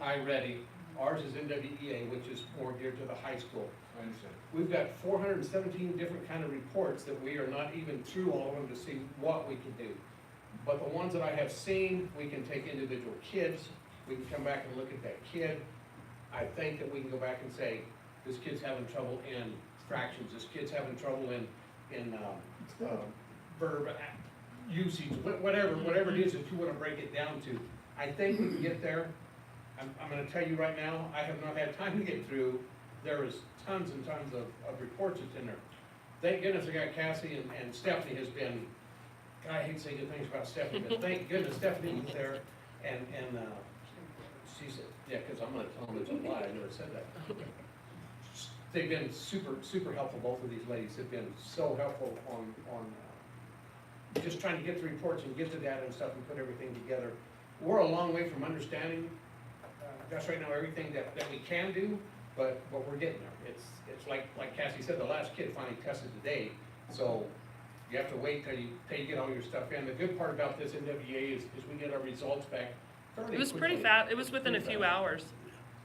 iReady, ours is NWEA, which is more geared to the high school. I understand. We've got 417 different kind of reports that we are not even through all of them to see what we can do. But the ones that I have seen, we can take individual kids, we can come back and look at that kid. I think that we can go back and say, this kid's having trouble in fractions, this kid's having trouble in verb usage, whatever it is that you wanna break it down to. I think we can get there. I'm gonna tell you right now, I have not had time to get through. There is tons and tons of reports that's in there. Thank goodness I got Cassie and Stephanie has been, I hate to say good things about Stephanie, but thank goodness Stephanie was there and she said, yeah, cause I'm gonna tell them it's a lie, I never said that. They've been super helpful, both of these ladies have been so helpful on just trying to get the reports and get the data and stuff and put everything together. We're a long way from understanding, just right now, everything that we can do, but we're getting there. It's like Cassie said, the last kid finally tested today, so you have to wait till you get all your stuff in. The good part about this NWA is we get our results back fairly It was pretty quickly. fast, it was within a few hours.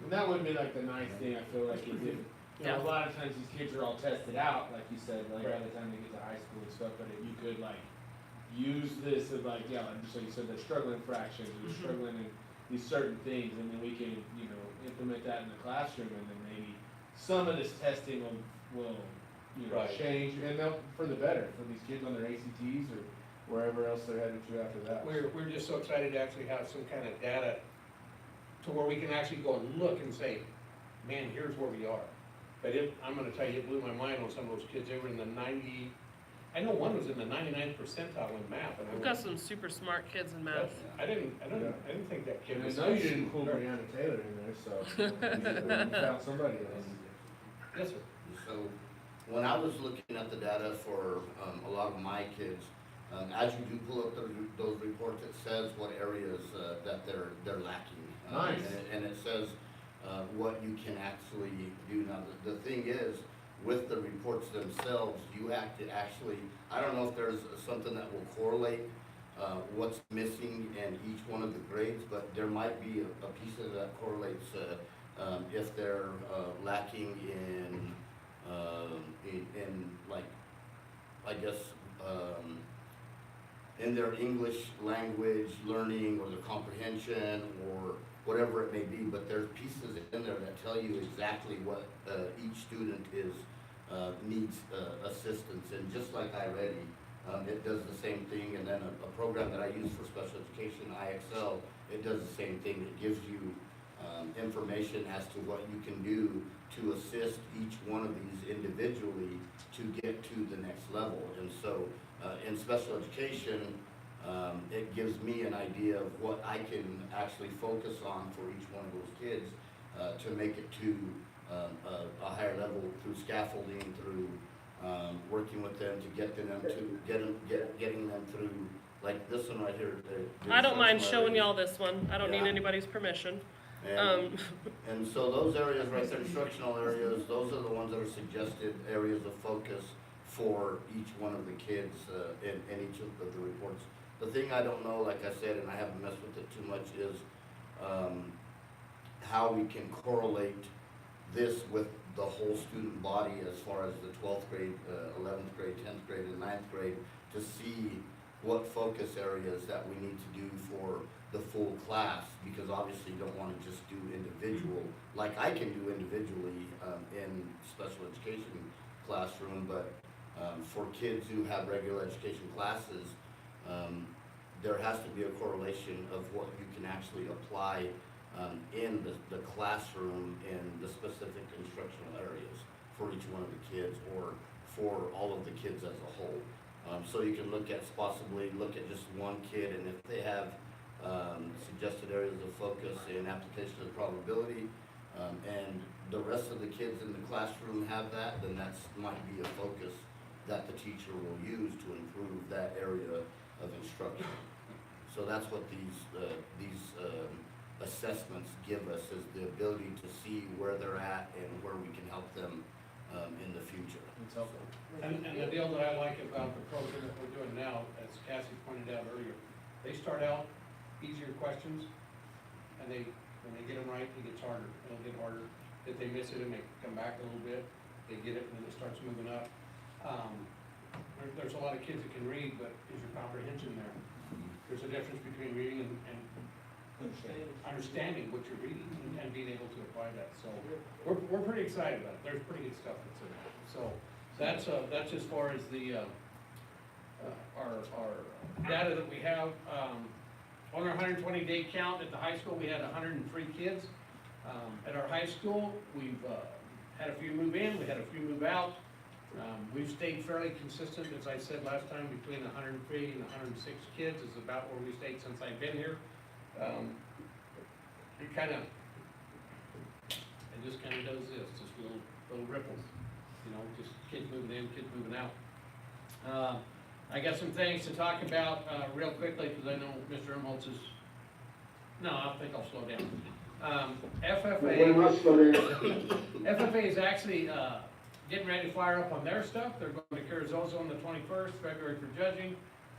And that would be like the nice thing, I feel like it did. You know, Yeah. a lot of times these kids are all tested out, like you said, like by Right. the time they get to high school and stuff, but if you could like use this and like, yeah, like just like you said, they're struggling fractions, they're struggling in these certain things, and then we can, you know, implement that in the classroom, and then maybe some of this testing will you know, Right. change, and they'll, for the better, for these kids on their ACTs or wherever else they're headed to after that. We're just so excited to actually have some kind of data to where we can actually go and look and say, man, here's where we are. But I'm gonna tell you, it blew my mind on some of those kids. They were in the 90, I know one was in the 99th percentile in math. And I We've went, got some super smart kids in math. I didn't think that kid And I was. know you didn't pull Brianna Taylor in there, so you found somebody else. Yes, sir. So, when I was looking at the data for, a lot of my kids, as you do pull up those reports, it says what areas, that they're lacking. Nice. And it says, what you can actually do. Now, the thing is, with the reports themselves, you have to actually, I don't know if there's something that will correlate, what's missing in each one of the grades, but there might be a piece of that correlates, if they're, lacking in like, I guess, in their English language learning or their comprehension or whatever it may be, but there's pieces in there that tell you exactly what each student is needs assistance in. Just like iReady, it does the same thing, and then a program that I use for special education, IXL, it does the same thing. It gives you information as to what you can do to assist each one of these individually to get to the next level. And so in special education, it gives me an idea of what I can actually focus on for each one of those kids to make it to a higher level through scaffolding, through working with them to get them to getting them through, like this one right here. I don't mind showing y'all this one. I don't need Yeah. anybody's permission. And so those areas right there, instructional areas, those are the ones that are suggested areas of focus for each one of the kids in each of the reports. The thing I don't know, like I said, and I haven't messed with it too much, is how we can correlate this with the whole student body as far as the 12th grade, 11th grade, 10th grade, and 9th grade, to see what focus areas that we need to do for the full class, because obviously you don't want to just do individual, like I can do individually in special education classroom, but for kids who have regular education classes, there has to be a correlation of what you can actually apply in the classroom in the specific instructional areas for each one of the kids or for all of the kids as a whole. So you can possibly look at just one kid, and if they have suggested areas of focus in application of probability, and the rest of the kids in the classroom have that, then that might be a focus that the teacher will use to improve that area of instruction. So that's what these assessments give us, is the ability to see where they're at and where we can help them in the future. It's helpful. And the deal that I like about the program that we're doing now, as Cassie pointed out earlier, they start out easier questions, and when they get them right, it gets harder, it'll get harder. If they miss it and they come back a little bit, they get it, and then it starts moving up. There's a lot of kids that can read, but is your comprehension there? There's a difference between reading and understanding what you're reading and being able to apply that. So we're pretty excited about it. There's pretty good stuff that's in there. So that's as far as the our data that we have. On our 120-day count at the high school, we had 103 kids. At our high school, we've had a few move in, we had a few move out. We've stayed fairly consistent, as I said last time, between 103 and 106 kids is about where we stayed since I've been here. It just kind of does this, just little ripples, you know, just kids moving in, kids moving out. I got some things to talk about real quickly, because I know Mr. Umholtz is, no, I think I'll slow down. FFA is actually getting ready to fire up on their stuff. They're going to Carrizozo on the 21st, February for judging.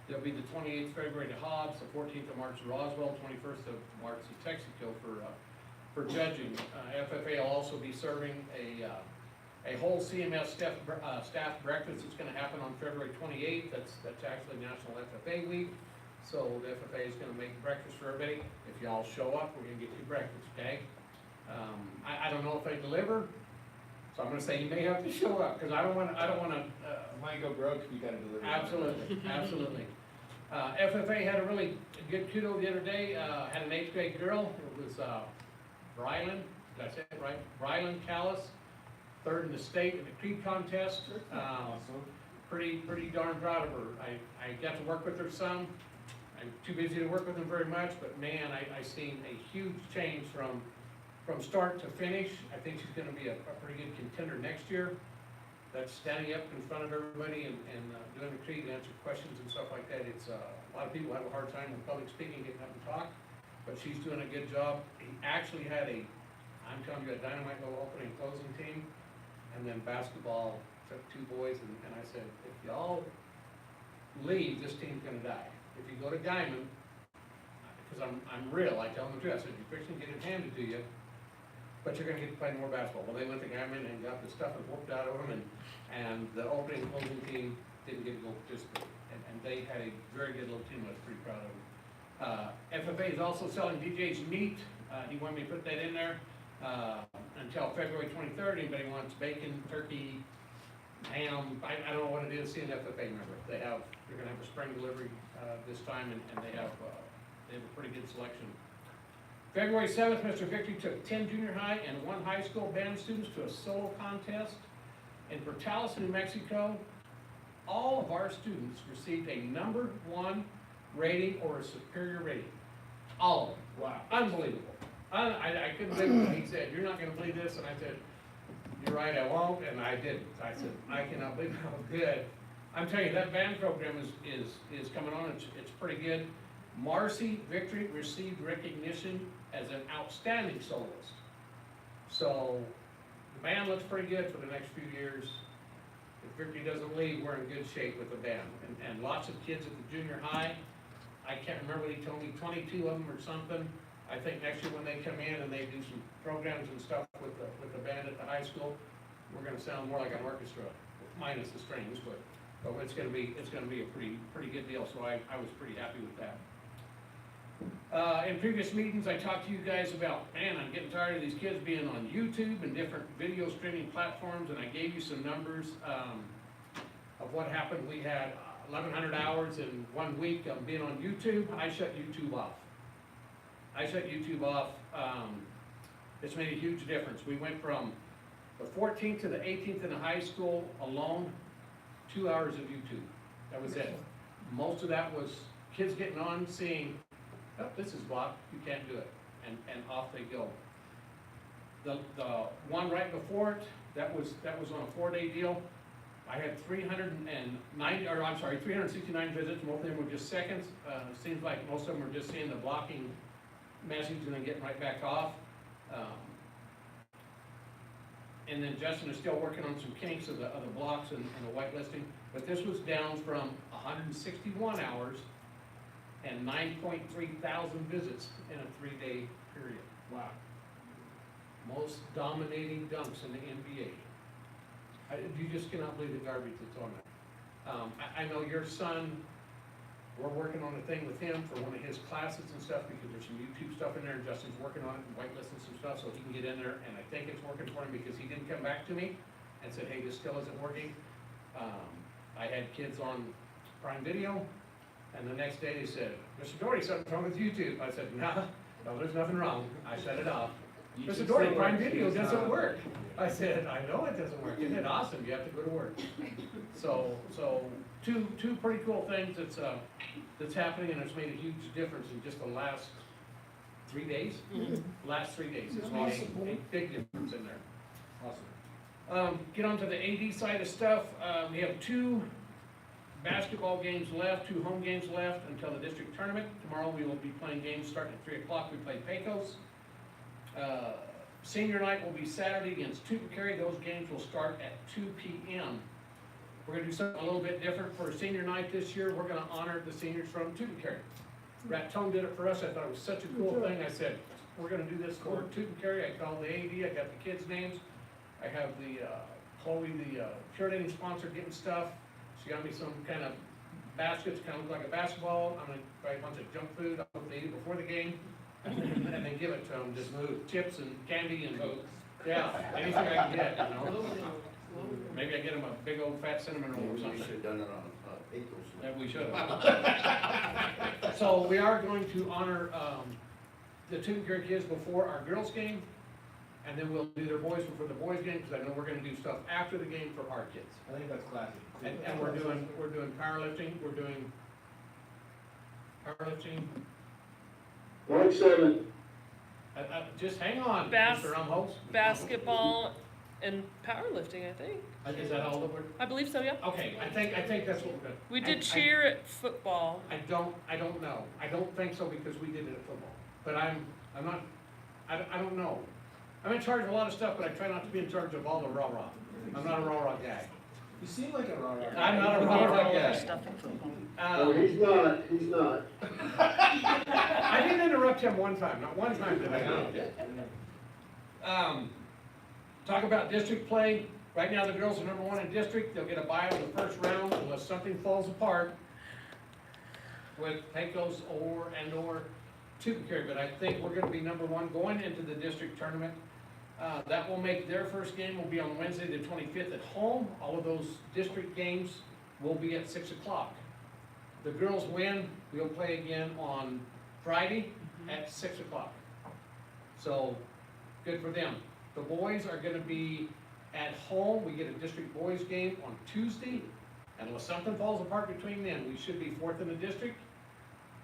There'll be the 28th February to Hobbs, the 14th of March to Roswell, 21st of March to Texaco for judging. FFA will also be serving a whole CMS staff breakfast that's going to happen on February 28th. That's actually National FFA Week. So the FFA is going to make breakfast for everybody. If y'all show up, we're going to get you breakfast, okay? I don't know if they deliver, so I'm going to say you may have to show up, because I don't want to. Might go broke if you gotta deliver. Absolutely, absolutely. FFA had a really good kudo the other day. Had an 8th grade girl. It was Brylan. Did I say it right? Brylan Callis, 3rd in the state in the creed contest. Awesome. Pretty darn proud of her. I got to work with her some. I'm too busy to work with them very much, but man, I seen a huge change from start to finish. I think she's gonna be a pretty good contender next year. That's standing up in front of everybody and doing the creed and answering questions and stuff like that. It's, a lot of people have a hard time with public speaking, getting up and talk, but she's doing a good job. He actually had I'm telling you, a dynamite little opening and closing team, and then basketball took 2 boys, and I said, if y'all leave, this team's gonna die. If you go to Guyman, because I'm real, I tell them the truth, I said, you're fixing to get it handed to you, but you're gonna get to play more basketball. Well, they went to Guyman and got the stuff and whooped out of them, and the opening and closing team didn't get to go participate. And they had a very good little team. I was pretty proud of them. FFA is also selling DJ's meat. He wanted me to put that in there until February 23rd. Anybody wants bacon, turkey, ham, I don't know what it is, see an FFA member. They're gonna have a spring delivery this time, and they have a pretty good selection. February 7th, Mr. Victory took 10 junior high and 1 high school band students to a solo contest in Portales, New Mexico. All of our students received a #1 rating or a superior rating. All of them. Wow. Unbelievable. I couldn't believe what he said. You're not gonna believe this, and I said, you're right, I won't, and I didn't. I said, I cannot believe how good. I'm telling you, that band program is coming on, it's pretty good. Marcy Victory received recognition as an outstanding soloist. So the band looks pretty good for the next few years. If Victory doesn't leave, we're in good shape with the band. And lots of kids at the junior high, I can't remember what he told me, 22 of them or something. I think next year when they come in and they do some programs and stuff with the band at the high school, we're gonna sound more like an orchestra, minus the strings, but it's gonna be a pretty good deal. So I was pretty happy with that. In previous meetings, I talked to you guys about, man, I'm getting tired of these kids being on YouTube and different video streaming platforms, and I gave you some numbers of what happened. We had 1,100 hours in 1 week of being on YouTube. I shut YouTube off. It's made a huge difference. We went from the 14th to the 18th in the high school alone, 2 hours of YouTube. That was it. Most of that was kids getting on, seeing, oh, this is blocked, you can't do it, and off they go. The one right before it, that was on a 4-day deal. I had 369 visits, most of them were just seconds. It seems like most of them were just seeing the blocking message and then getting right back off. And then Justin is still working on some kinks of the blocks and the whitelisting, but this was down from 161 hours and 9.3 thousand visits in a 3-day period. Wow. Most dominating dunks in the NBA. You just cannot believe the garbage that's on that. I know your son, we're working on a thing with him for one of his classes and stuff, because there's some YouTube stuff in there, and Justin's working on it and whitelisting some stuff, so he can get in there, and I think it's working for him, because he didn't come back to me and said, hey, this still isn't working. I had kids on Prime Video, and the next day they said, Mr. Doherty, something's wrong with YouTube. I said, no, there's nothing wrong. I shut it off. Mr. Doherty, Prime Video doesn't work. I said, I know it doesn't work. Isn't it awesome? You have to go to work. So two pretty cool things that's happening, and it's made a huge difference in just the last 3 days. Last 3 days, it's made a big difference in there. Awesome. Get on to the AD side of stuff. We have 2 basketball games left, 2 home games left until the district tournament. Tomorrow we will be playing games starting at 3 o'clock. We play Pecos. Senior night will be Saturday against Tucumcari. Those games will start at 2 p.m. We're gonna do something a little bit different for senior night this year. We're gonna honor the seniors from Tucumcari. Raton did it for us. I thought it was such a cool thing. I said, we're gonna do this for Tucumcari. I called the AD, I got the kids' names. I have the, Chloe, the curating sponsor, getting stuff. She got me some kind of baskets, kind of look like a basketball. I'm gonna buy a bunch of junk food. I'll put the AD before the game. And then give it to them, just chips and candy and, yeah, anything I can get, you know? Maybe I get them a big old fat cinnamon roll or We something. should have done it on Pecos. Yeah, we should have. So we are going to honor, the Tucumcari kids before our girls' game, and then we'll do their boys before the boys' game, because I know we're gonna do stuff after the game for our kids. I think that's classy. And we're doing powerlifting, we're doing powerlifting. March 7th. Just hang on, Bas- Mr. Ramos. Basketball and powerlifting, I think. Is that all that we're? I believe so, yeah. Okay, I think that's what we're gonna. We did cheer at football. I don't know. I don't think so, because we did it at football. But I'm not, I don't know. I'm in charge of a lot of stuff, but I try not to be in charge of all the rah-rah. I'm not a rah-rah guy. You seem like a raw. I'm not a We did all rah-rah of our guy. stuff at football. Oh, he's not. I didn't interrupt him one time, not one time did I interrupt him. Talk about district play. Right now, the girls are number 1 in district. They'll get a bye in the first round unless something falls apart with Pecos or Tucumcari, but I think we're gonna be number 1 going into the district tournament. That will make their first game will be on Wednesday, the 25th at home. All of those district games will be at 6 o'clock. The girls win, we'll play again on Friday at 6 o'clock. So, good for them. The boys are gonna be at home. We get a district boys game on Tuesday. And unless something falls apart between them, we should be 4th in the district.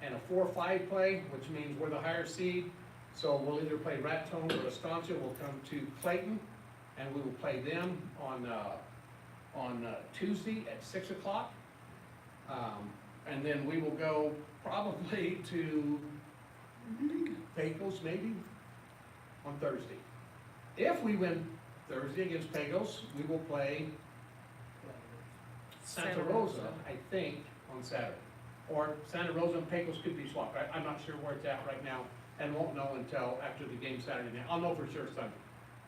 And a 4-5 play, which means we're the higher seed. So we'll either play Raton or Estancia. We'll come to Clayton, and we will play them on Tuesday at 6 o'clock. And then we will go probably to Pecos maybe on Thursday. If we win Thursday against Pecos, we will play Santa Rosa, I think, on Saturday. Or Santa Rosa and Pecos could be swapped. I'm not sure where it's at right now, and won't know until after the game Saturday night. I'll know for sure Sunday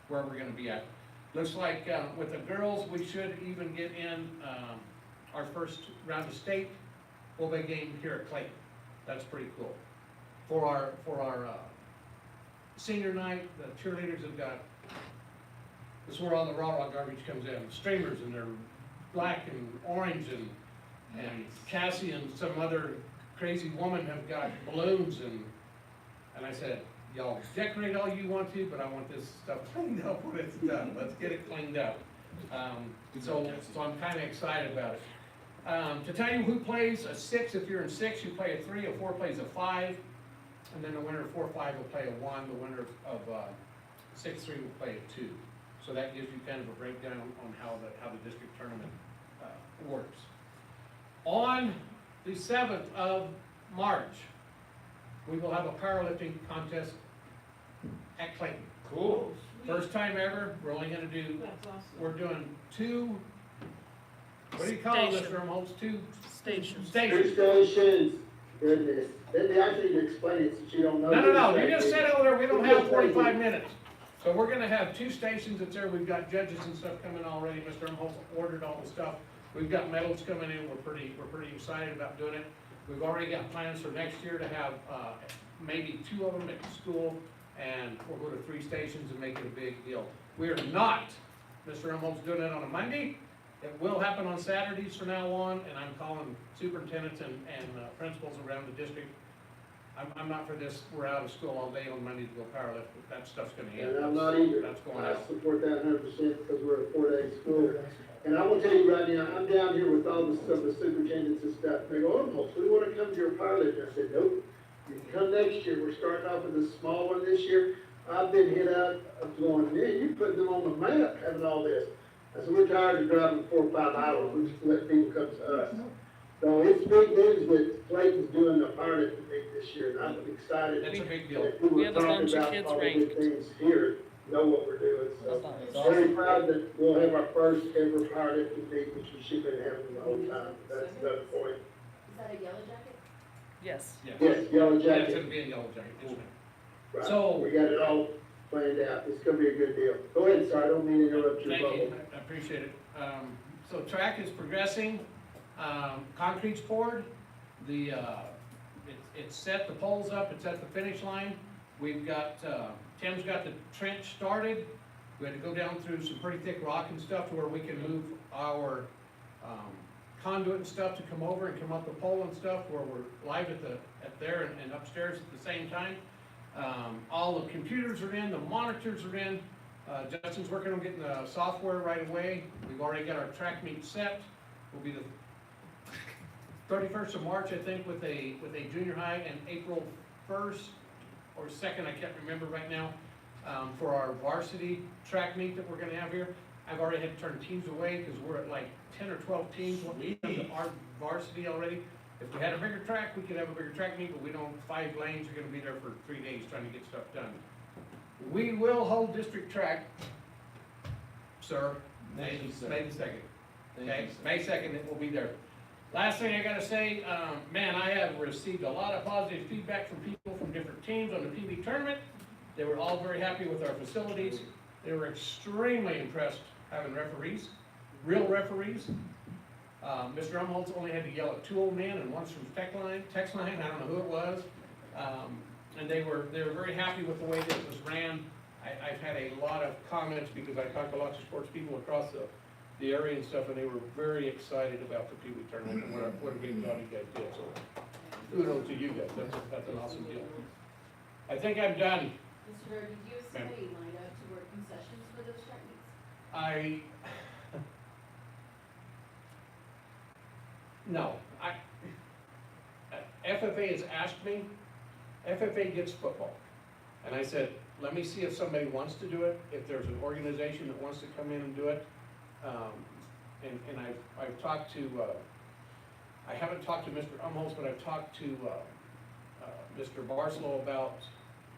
where we're gonna be at. Looks like with the girls, we should even get in our first round of state. We'll be game here at Clayton. That's pretty cool. For our senior night, the cheerleaders have got, this is where all the raw garbage comes in. Streamers, and they're black and orange, and Cassie and some other crazy woman have got balloons, and I said, y'all decorate all you want to, but I want this stuff cleaned up when it's done. Let's get it cleaned up. So I'm kinda excited about it. To tell you who plays a 6, if you're in 6, you play a 3, a 4 plays a 5, and then the winner of 4-5 will play a 1, the winner of 6-3 will play a 2. So that gives you kind of a breakdown on how the district tournament works. On the 7th of March, we will have a powerlifting contest at Clayton. Cool. First time ever, we're only gonna do, That's awesome. we're doing two, what do you call it, Station. Mr. Umholtz, two Stations. stations? Stations, goodness, then they actually need to explain it since you don't know. No, you just said over there, we don't have Just 45 minutes. So we're gonna have two stations that's there, we've got judges and stuff coming already, Mr. Umholtz ordered all the stuff. We've got medals coming in, we're pretty excited about doing it. We've already got plans for next year to have, maybe two of them at the school, and we'll go to 3 stations and make it a big deal. We are not, Mr. Umholtz, doing it on a Monday. It will happen on Saturdays from now on, and I'm calling superintendents and principals around the district. I'm not for this, we're out of school all day on Monday to go powerlift, but that stuff's gonna end. And I'm not either. That's going I out. support that 100% because we're a 4-day school. And I will tell you right now, I'm down here with all the stuff, the superintendents and stuff. They go, oh, we want to come to your powerlifting. I said, nope. You can come next year. We're starting off with a small one this year. I've been hit up, I'm going, man, you putting them on the map, having all this. I said, we're tired of driving 4 or 5 hours. We just let people come to us. So it's big news that Clayton's doing the powerlifting meet this year, and I'm excited. That's a big deal. that we We were have a talking bunch of about kids all the ranked. good things here, know what we're doing, so. Very proud that we'll have our first ever powerlifting meet, which we should have been having the whole time. That's another point. Is that a yellow jacket? Yes. Yes, yellow Yeah, it's jacket. gonna be in yellow jacket, yes, ma'am. Right. So- We got it all planned out. It's gonna be a good deal. Go ahead, sir. I don't mean to interrupt your Thank you, bubble. I appreciate it. So track is progressing, concrete's poured, it's set, the pole's up, it's at the finish line. We've got, Tim's got the trench started. We had to go down through some pretty thick rock and stuff to where we can move our, conduit and stuff to come over and come up the pole and stuff where we're live at there and upstairs at the same time. All the computers are in, the monitors are in. Justin's working on getting the software right away. We've already got our track meet set. Will be the 31st of March, I think, with a junior high, and April 1st or 2nd, I can't remember right now, for our varsity track meet that we're gonna have here. I've already had to turn teams away because we're at like 10 or 12 teams when we come to our varsity already. If we had a bigger track, we could have a bigger track meet, but we don't, 5 lanes, you're gonna be there for 3 days trying to get stuff done. We will hold district track, sir. Thank you, sir. May the 2nd. Thank Okay, you, sir. May 2nd, it will be there. Last thing I gotta say, man, I have received a lot of positive feedback from people from different teams on the PB tournament. They were all very happy with our facilities. They were extremely impressed having referees, real referees. Mr. Umholtz only had to yell at 2 old men and one's from text line, I don't know who it was. And they were very happy with the way that it was ran. I've had a lot of comments because I talked to lots of sports people across the area and stuff, and they were very excited about the Pee Wee tournament and what a great job you guys did, so kudos to you guys, that's an awesome deal. I think I'm done. Mr. Rhodes, did you have Ma'am. somebody lined up to work concessions for those track meets? No, FFA has asked me, FFA gets football. And I said, let me see if somebody wants to do it, if there's an organization that wants to come in and do it. And I've talked to, I haven't talked to Mr. Umholtz, but I've talked to, Mr. Barcelow about,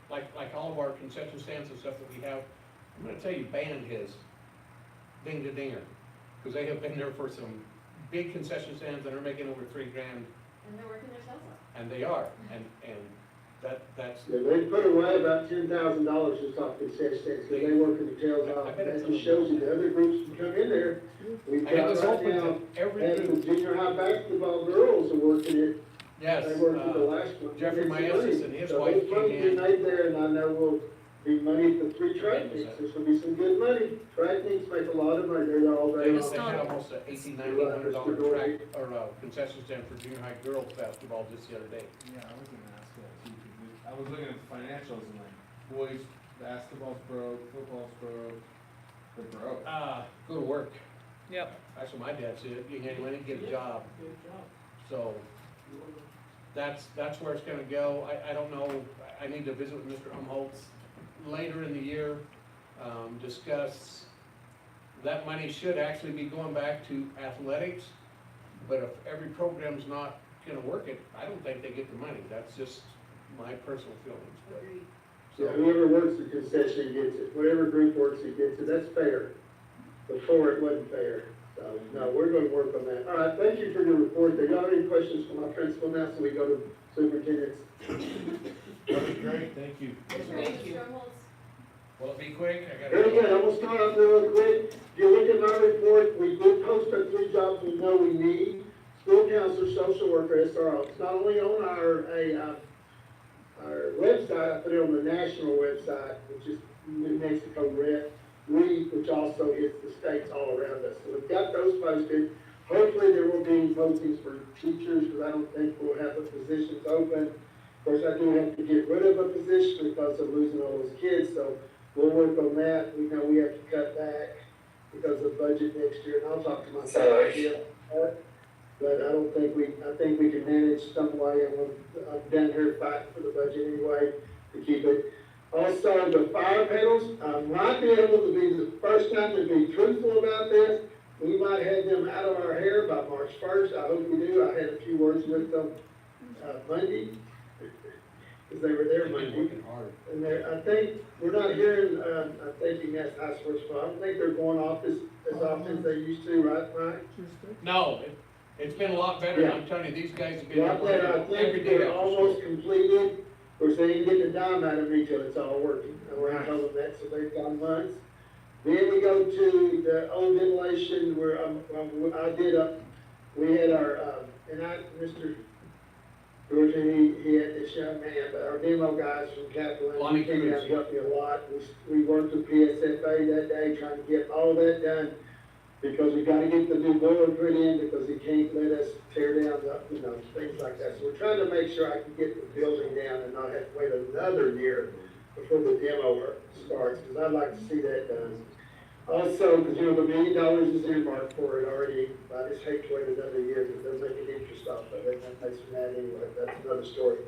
like all of our concession stands and stuff that we have. I'm gonna tell you, band his ding to dinger, because they have been there for some big concession stands that are making over $3 grand, And they're working their tails off. and they are, and that's, Yeah, they put away about $10,000 just off concession stands, because they working their tails off. I bet it's That just shows you the other groups can come in there. We've and it got was right open now, to every having group. the junior high basketball girls are working it. Yes, They worked at the last one. Jeffrey It's money. Maestas and his So wife there's money came to be in. made there, and I know will be money for 3 track meets. There's gonna be some good money. Track meets make a lot of money. They're all They very. had almost an $1,800-$1,900 track, or concession stand for junior high girls basketball just the other day. Yeah, I was gonna ask that too, 'cause I was looking at the financials and like, boys basketball's broke, football's broke, they're broke. Go to work. Yep. That's what my dad said, you get money, get a job. So, that's where it's gonna go. I don't know, I need to visit with Mr. Umholtz later in the year, discuss, that money should actually be going back to athletics, but if every program's not gonna work it, I don't think they get the money. That's just my personal feelings, but, Agreed. Yeah, whoever works the concession gets it, whatever group works it gets it, that's fair. Before it wasn't fair, so, no, we're gonna work on that. All right, thank you for your report. Do y'all have any questions for my principal now, so we go to superintendents? That was great, thank you. Thank you. Strongholds. Will it be quick? I gotta Very go. good, I'm gonna start off real quick. If you look at my report, we did post our 3 jobs we know we need. School counselor, social worker, SRO. It's not only on our website, I put it on the national website, which is New Mexico REAP, which also hits the states all around us. So we've got those posted. Hopefully there will be postings for teachers, because I don't think we'll have the positions open. Of course, I do have to get rid of a position because of losing all those kids, so we'll work on that. We know we have to cut back because of budget next year, and I'll talk to my Sorry. but I think we can manage some way. I'm down here fighting for the budget anyway to keep it. Also, the fire panels, I might be able to be the first time to be truthful about this. We might have them out of our hair by March 1st. I hope we do. I had a few words with them, Monday, because they were there Monday. And I think, we're not hearing, I'm thinking that's high sports, but I don't think they're going off as often as they used to, right, Mike? No, it's been a lot better, and I'm telling you, these guys have been Right there, I every think day. they're almost completed. Of course, they ain't getting a dime out of me till it's all working. And we're telling them that, so they've got months. Then we go to the old ventilation where we had our, Mr. Georgia, he had this young man, but our demo guys from Capitol, Lonnie he came down Cruz. and helped me a lot. We worked with PSFA that day, trying to get all that done, because we gotta get the new boiler put in, because he can't let us tear down things like that. So we're trying to make sure I can get the building down and not have to wait another year before the demo work starts, because I'd like to see that done. Also, because the $1 million is earmarked for it already, I just hate to wait another year, because they're making interest off of it, that makes me mad anyway, that's another story.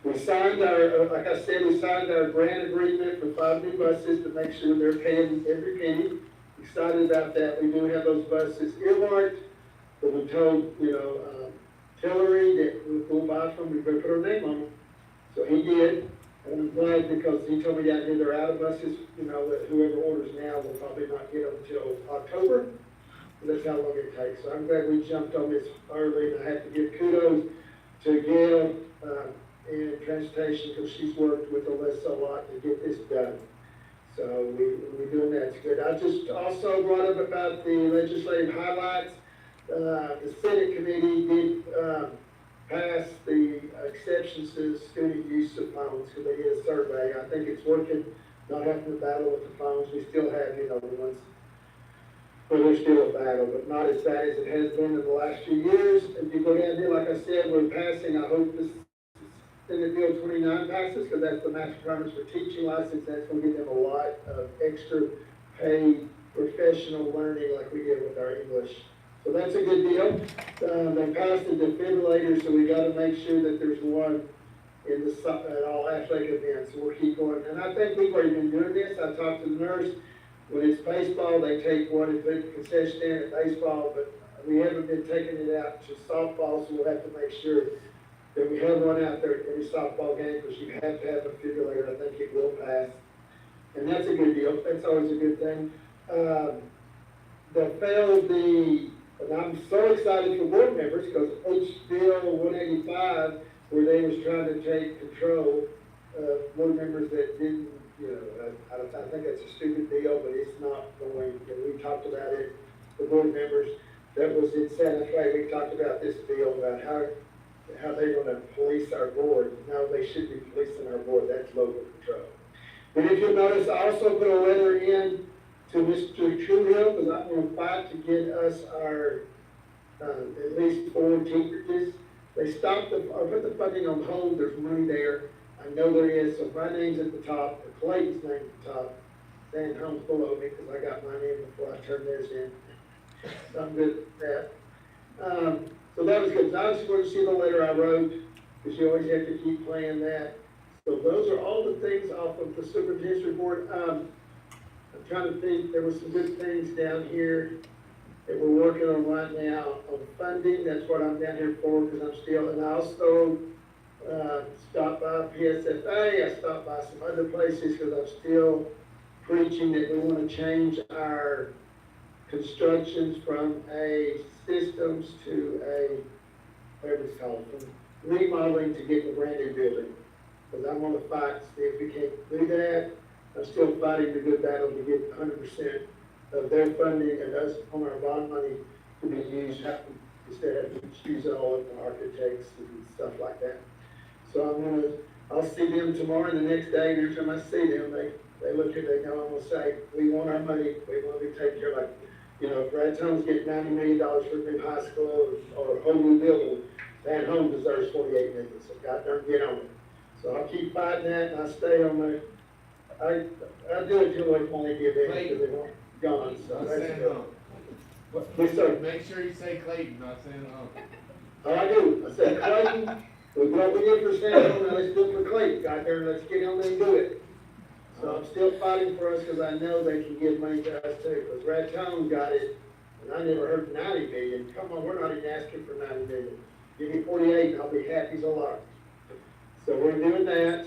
We signed like I said, we signed our grant agreement for 5 new buses to make sure they're paying every penny. Excited about that. We do have those buses earmarked, but we told, Hillary that we'll buy from, we better put our name on them. So he did, and I'm glad, because he told me down here they're out of buses, that whoever orders now will probably not get them until October. That's how long it takes. So I'm glad we jumped on this early, and I have to give kudos to Gail, and Transportation, because she's worked with Alyssa a lot to get this done. So we're doing that, it's good. I just also brought up about the legislative highlights. The Senate committee did pass the exceptions to student use of phones, because they did a survey. I think it's working, not having to battle with the phones. We still have, the ones where there's still a battle, but not as bad as it has been in the last few years. If you go down here, like I said, we're passing, I hope this Senate Bill 29 passes, because that's the master requirements for teaching license. That's going to give them a lot of extra paid professional learning like we did with our English. So that's a good deal. They passed the defibrillator, so we got to make sure that there's one in at all athletic events. So we'll keep going. And I think we've already been doing this. I talked to the nurse. When it's baseball, they take one and put it in the concession stand at baseball, but we haven't been taking it out to softball, so we'll have to make sure that we have one out there at every softball game, because you have to have a defibrillator. I think it will pass. And that's a good deal. That's always a good thing. And I'm so excited for board members, because H. Bill 185, where they was trying to take control of board members that didn't, I think that's a stupid deal, but it's not going. And we talked about it, the board members that was in Santa Fe. We talked about this deal about how they're going to police our board. No, they should be policing our board. That's local control. And if you'll notice, I also put a letter in to Mr. Truehill, because I'm going to fight to get us our at least 4 teachers. They stopped or put the funding on hold. There's money there. I know there is. So my name's at the top, or Clayton's name at the top. Dan Holmes below me, because I got my name before I turned theirs in. So I'm good at that. So that was good. I just wanted to see the letter I wrote, because you always have to keep playing that. So those are all the things off of the superintendent's report. I'm trying to think, there were some good things down here that we're working on right now on funding. That's what I'm down here for, because I'm still, and I also stopped by PSFA, I stopped by some other places, because I'm still preaching that we wanna change our constructions from a systems to a, whatever it's called, from remodeling to getting a brand new building. Because I'm on the fight, see if we can't do that. I'm still fighting the good battle to get 100% of their funding and us on our bond money to be used instead of use it all up to architects and stuff like that. So I'll see them tomorrow and the next day, and every time I see them, they look at, they know I'm gonna say, we want our money, we want to be taken care of. Like, you know, if Raton's getting $90 million for a new high school or a whole new building, Van Home deserves $48 million, so God darn get on it. So I'll keep fighting that, and I stay on the, I do it till they finally give in, because they want gone, so Not that's saying good. no. Yes, sir. Make sure you say Clayton, not saying no. Oh, I do. I said, Clayton, with what we did for San Antonio, let's do it for Clayton. God darn, let's get on there and do it. So I'm still fighting for us, because I know they can give money to us too, because Raton got it, and I never heard 90 million. Come on, we're not even asking for 90 million. Give me 48 and I'll be happy as a lark. So we're doing that.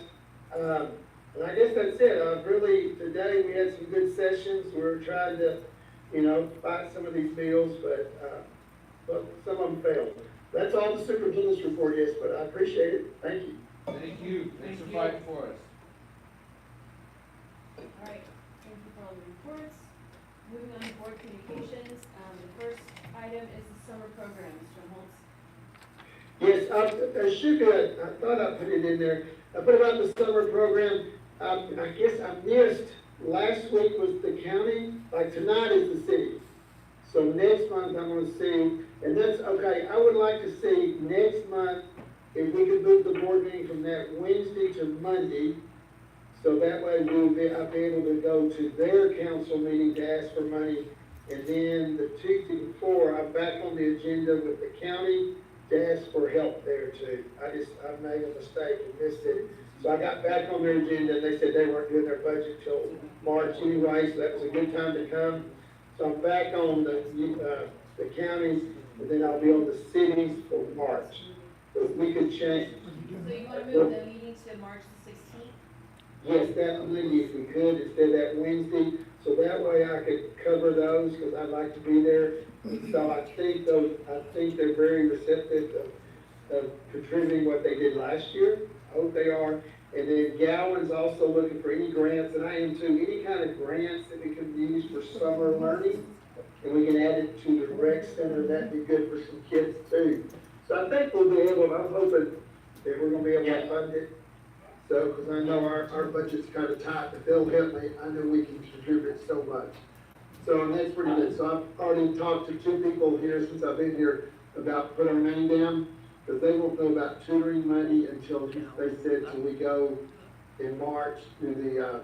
And I guess that's it. Really, today we had some good sessions. We're trying to, you know, fight some of these bills, but some of them failed. That's all the superintendent's report is, but I appreciate it. Thank you. Thank you, thanks for fighting for us. All right, thank you for all the reports. Moving on to board communications, the first item is the summer program, Mr. Holtz. Yes, there should be I thought I put it in there. I put about the summer program. I guess I missed, last week was the county, like tonight is the city. So next month I'm gonna see, and that's, okay, I would like to see next month, if we could move the board meeting from that Wednesday to Monday, so that way I'll be able to go to their council meeting to ask for money. And then the Tuesday before, I'm back on the agenda with the county to ask for help there too. I made a mistake and missed it. So I got back on their agenda, and they said they weren't doing their budget till March anyway, so that was a good time to come. So I'm back on the counties, and then I'll be on the cities for March. So if we could change. So you want to move the meeting to March the 16th? Yes, that Monday if we could, instead of that Wednesday, so that way I could cover those, because I'd like to be there. So I think they're very receptive of contributing what they did last year. I hope they are. And then Gowan's also looking for any grants, and I am too, any kind of grants that we can use for summer learning, and we can add it to the rec center, that'd be good for some kids too. So I think we'll be able, I'm hoping that we're gonna be able to fund it. So, because I know our budget's kind of tight, but they'll help me, I know we can contribute so much. So, and that's pretty good. So I've already talked to 2 people here since I've been here about putting our name down, because they won't know about tutoring money until, they said, till we go in March to the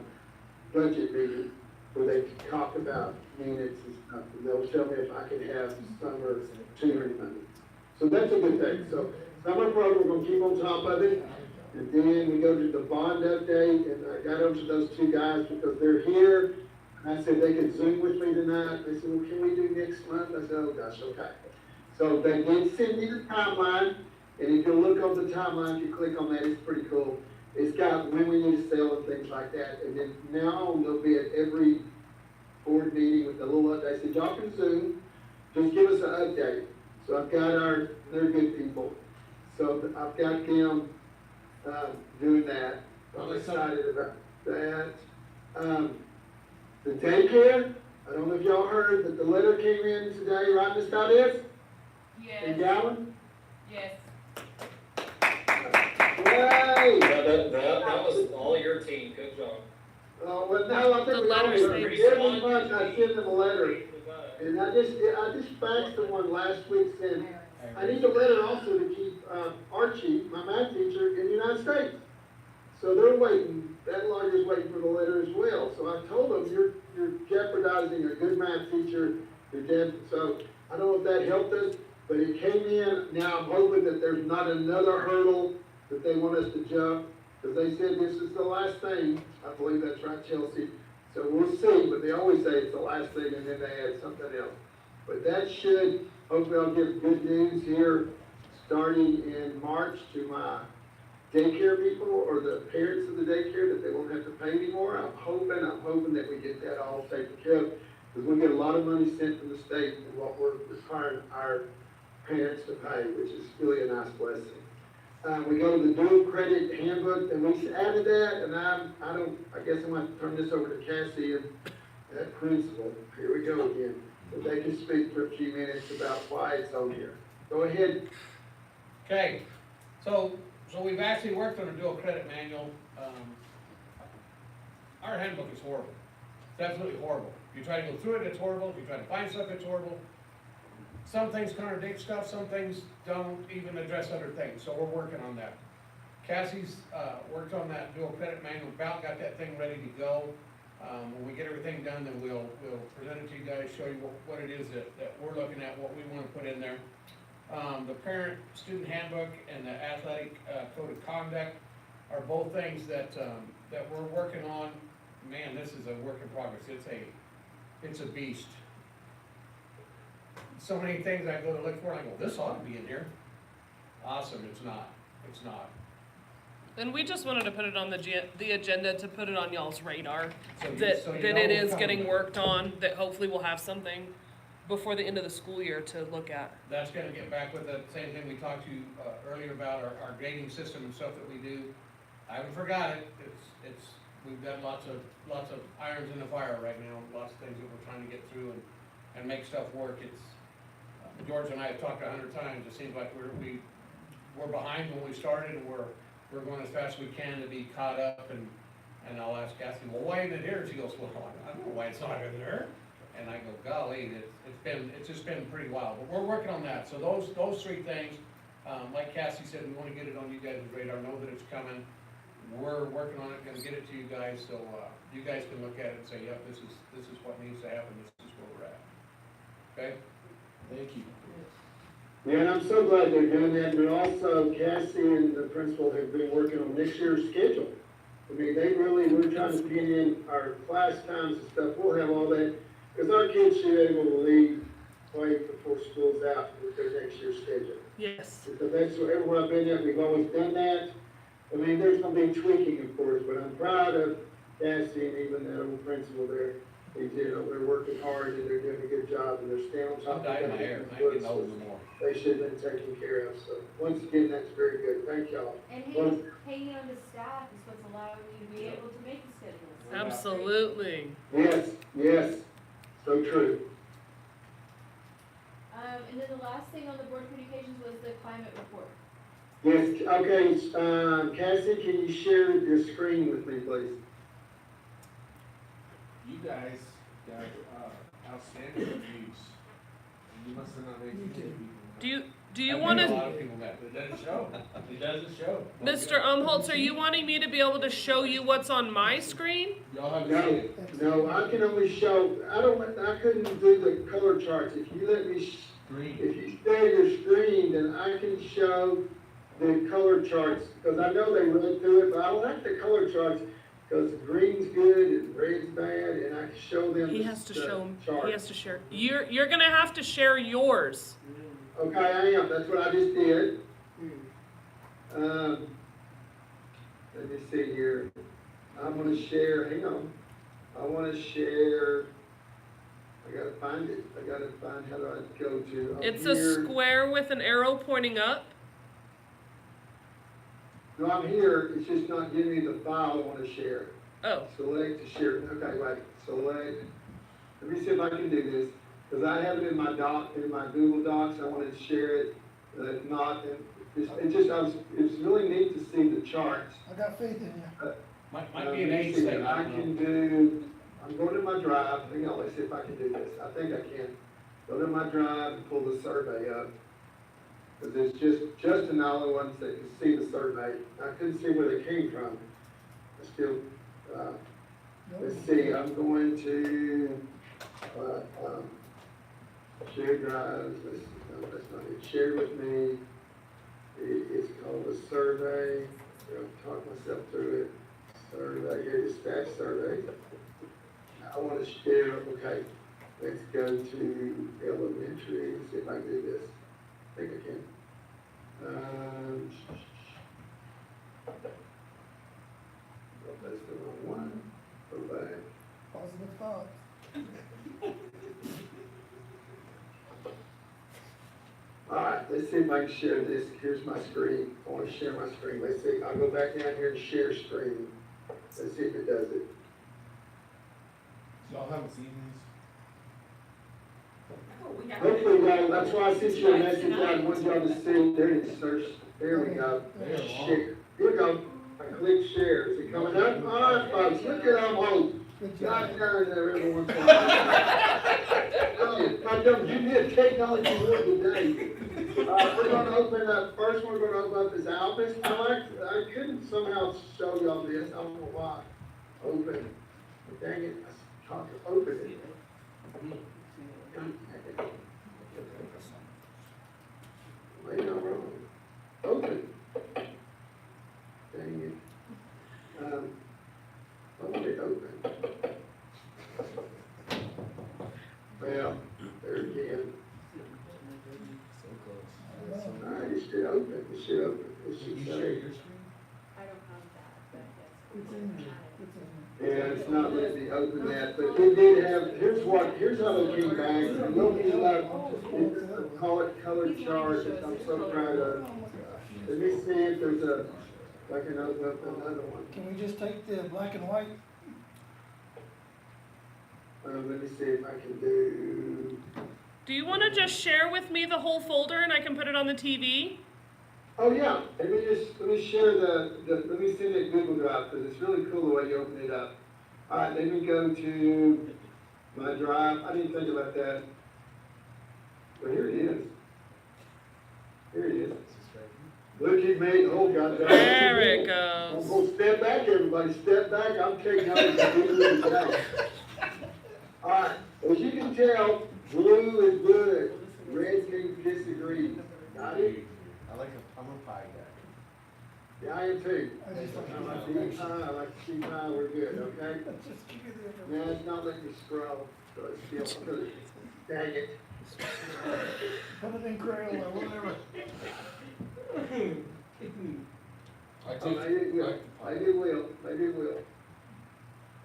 budget meeting, where they talk about minutes and stuff, and they'll tell me if I can have summer tutoring money. So that's a good thing. So summer program, we're gonna keep on top of it. And then we go to the bond update, and I got over to those 2 guys because they're here. And I said they could Zoom with me tonight. They said, well, can we do next month? I said, oh gosh, okay. So they did send me the timeline, and if you look on the timeline, if you click on that, it's pretty cool. It's got when we need to sell and things like that. And then now on, they'll be at every board meeting with a little update. I said, y'all can Zoom, just give us an update. So I've got they're good people. So I've got them doing that. I'm excited about that. The daycare, I don't know if y'all heard, but the letter came in today, right, Ms. Valdez? Yes. In Gowan? Yes. Yay! That was all your team, good job. Oh, well, no, I The think letter every says- month I send them a letter. And I just faxed them one last week saying, I need a letter also to keep Archie, my math teacher, in the United States. So they're waiting, that lawyer's waiting for the letter as well. So I told them, you're jeopardizing a good math teacher, so I don't know if that helped us, but it came in. Now I'm hoping that there's not another hurdle that they want us to jump, because they said this is the last thing. I believe that's right, Chelsea. So we'll see, but they always say it's the last thing and then they add something else. But that should, hopefully I'll get good news here starting in March to my daycare people or the parents of the daycare that they won't have to pay anymore. I'm hoping that we get that all taken care of, because we get a lot of money sent from the state and what we're requiring our parents to pay, which is really a nice blessing. We go to the dual credit handbook, and we added that, and I guess I'm gonna turn this over to Cassie and that principal. Here we go again. If they can speak for a few minutes about why it's on here. Go ahead. Okay, so we've actually worked on a dual credit manual. Our handbook is horrible. It's absolutely horrible. If you try to go through it, it's horrible. If you try to find stuff, it's horrible. Some things contradict stuff, some things don't even address other things, so we're working on that. Cassie's, worked on that dual credit manual, about got that thing ready to go. When we get everything done, then we'll present it to you guys, show you what it is that we're looking at, what we wanna put in there. The parent student handbook and the athletic, code of conduct are both things that we're working on. Man, this is a work in progress. It's a beast. So many things I go to look for, and I go, this ought to be in here. Awesome, it's not. And we just wanted to put it on the agenda to put it on y'all's radar, So you that know it is what's getting coming. worked on, that hopefully we'll have something before the end of the school year to look at. That's gonna get back with the same thing we talked to you earlier about our grading system and stuff that we do. I haven't forgot it. We've got lots of irons in the fire right now, lots of things that we're trying to get through and make stuff work. George and I have talked 100 times. It seems like we're behind when we started, and we're going as fast as we can to be caught up. And I'll ask Cassie, well, why isn't it here? She goes, well, I don't know why it's not in there. And I go, golly, it's just been pretty wild. But we're working on that. So those three things, like Cassie said, we want to get it on you guys' radar. Know that it's coming. We're working on it. Going to get it to you guys, so you guys can look at it and say, yep, this is what needs to happen. This is where we're at. Okay. Thank you. Yeah, and I'm so glad they're doing that, but also Cassie and the principal have been working on this year's schedule. I mean, we're trying to pin in our class times and stuff, we'll have all that, because our kids should be able to leave way before school's out with their next year's schedule. Yes. Because that's everywhere I've been at, we've always done that. I mean, there's gonna be tweaking, of course, but I'm proud of Cassie and even that old principal there. They're working hard and they're doing a good job and they're staying on top I'm of dying my that. hair. I'm getting old anymore. They should have been taken care of, so once again, that's very good, thank y'all. And Well- hanging on to staff is what's allowing you to be able to make the schedules. So that's Absolutely. Yes, so true. And then the last thing on the Board of Communications was the climate report. Yes, okay, Cassie, can you share your screen with me, please? You guys got outstanding reviews. You must have not made too many people. Do you I've want made a to, lot of people mad. It doesn't show. It doesn't show. Mr. Umholtz, are you wanting me to be able to show you what's on my screen? Y'all have No, seen it. no, I can only show, I couldn't do the color charts. If you let me, Green. if you share your screen, then I can show the color charts, because I know they read through it, but I like the color charts, because green's good and red's bad, and I can show them He the has to show, chart. he has to share. You're gonna have to share yours. Okay, I am, that's what I just did. Let me see here. I'm gonna share, hang on. I wanna share, I gotta find it. I gotta find, how do I go to? I'm It's a here. square with an arrow pointing up. No, I'm here, it's just not giving me the file I wanna share. Oh, Select to share, okay, wait, select. Let me see if I can do this, because I have it in my Google Docs, I wanted to share it, if not, it's really neat to see the charts. I got faith in you. Might be an Let me age see, thing. I can do, I'm going to my drive, hang on, let's see if I can do this, I think I can. Go to my drive and pull the survey up. Because it's just an all the ones that can see the survey. I couldn't see where they came from. I still, let's see, I'm going to, share drives, that's not it, share with me. It's called a survey, I'll talk myself through it. Survey, here it is, staff survey. I want to share, okay, let's go to elementary, see if I can do this. I think I can. let's see if I can share this. Here's my screen. I wanna share my screen. Let's see, I'll go back down here and share screen. Let's see if it does it. Y'all haven't seen these? Hopefully, y'all, that's why I sent you a message out. I want y'all to see. There it is, search. There we go. They are long. Share. Here we go. I click share. Is it coming up? All right, folks, look at them old. Good God job. darn there every once in a while. I don't give me a technology word today. We're gonna open up, first we're gonna open up this Albus. I couldn't somehow show y'all this. I don't know why. Open. Dang it, I can't open it. Maybe I'm wrong. Open. Dang it. I want it open. Well, there again. Alright, it should open, it should open, it Can should you say. share your screen? I don't have that, but It's in there, it's in there. Yeah, it's not letting me open that, but it did have, here's how they came back. And we'll be call it color chart, which I'm so proud of. Let me see if there's if I can open up another one. Can we just take the black and white? Let me see if I can do, Do you want to just share with me the whole folder and I can put it on the TV? oh yeah, let me share let me send it Google Drive, because it's really cool the way you open it up. Alright, let me go to my drive. I didn't think about that. But here it is. Here it is. Look at me, oh God. There it goes. I'm gonna step back, everybody, step back, I'm taking over. Alright, as you can tell, blue is good, red means disagree. Got it? I'm a pie guy. Yeah, I am too. I just like I like the to eat information. pie, I like to see pie, we're good, okay? Just give me the Now, information. it's not letting me scroll, so it's still good. Dang it. Put it in Crayola or whatever. I Oh, maybe it will, maybe it will, maybe it will.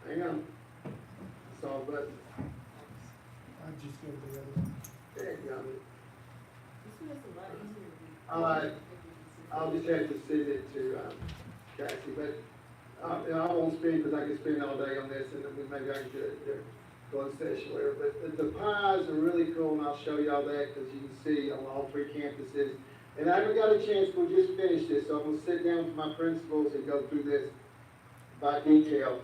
Hang on. It's all button. I'd just go to the other one. There you go. this one is a lot easier to read. All right. I'll just have to send it to, Cassie, but, I won't speak, because I can spend all day on this, and then maybe I can do it, closed session, whatever, but the pies are really cool, and I'll show y'all that, because you can see on all three campuses. And I haven't got a chance, we'll just finish this, so I'm gonna sit down with my principals and go through this by detail,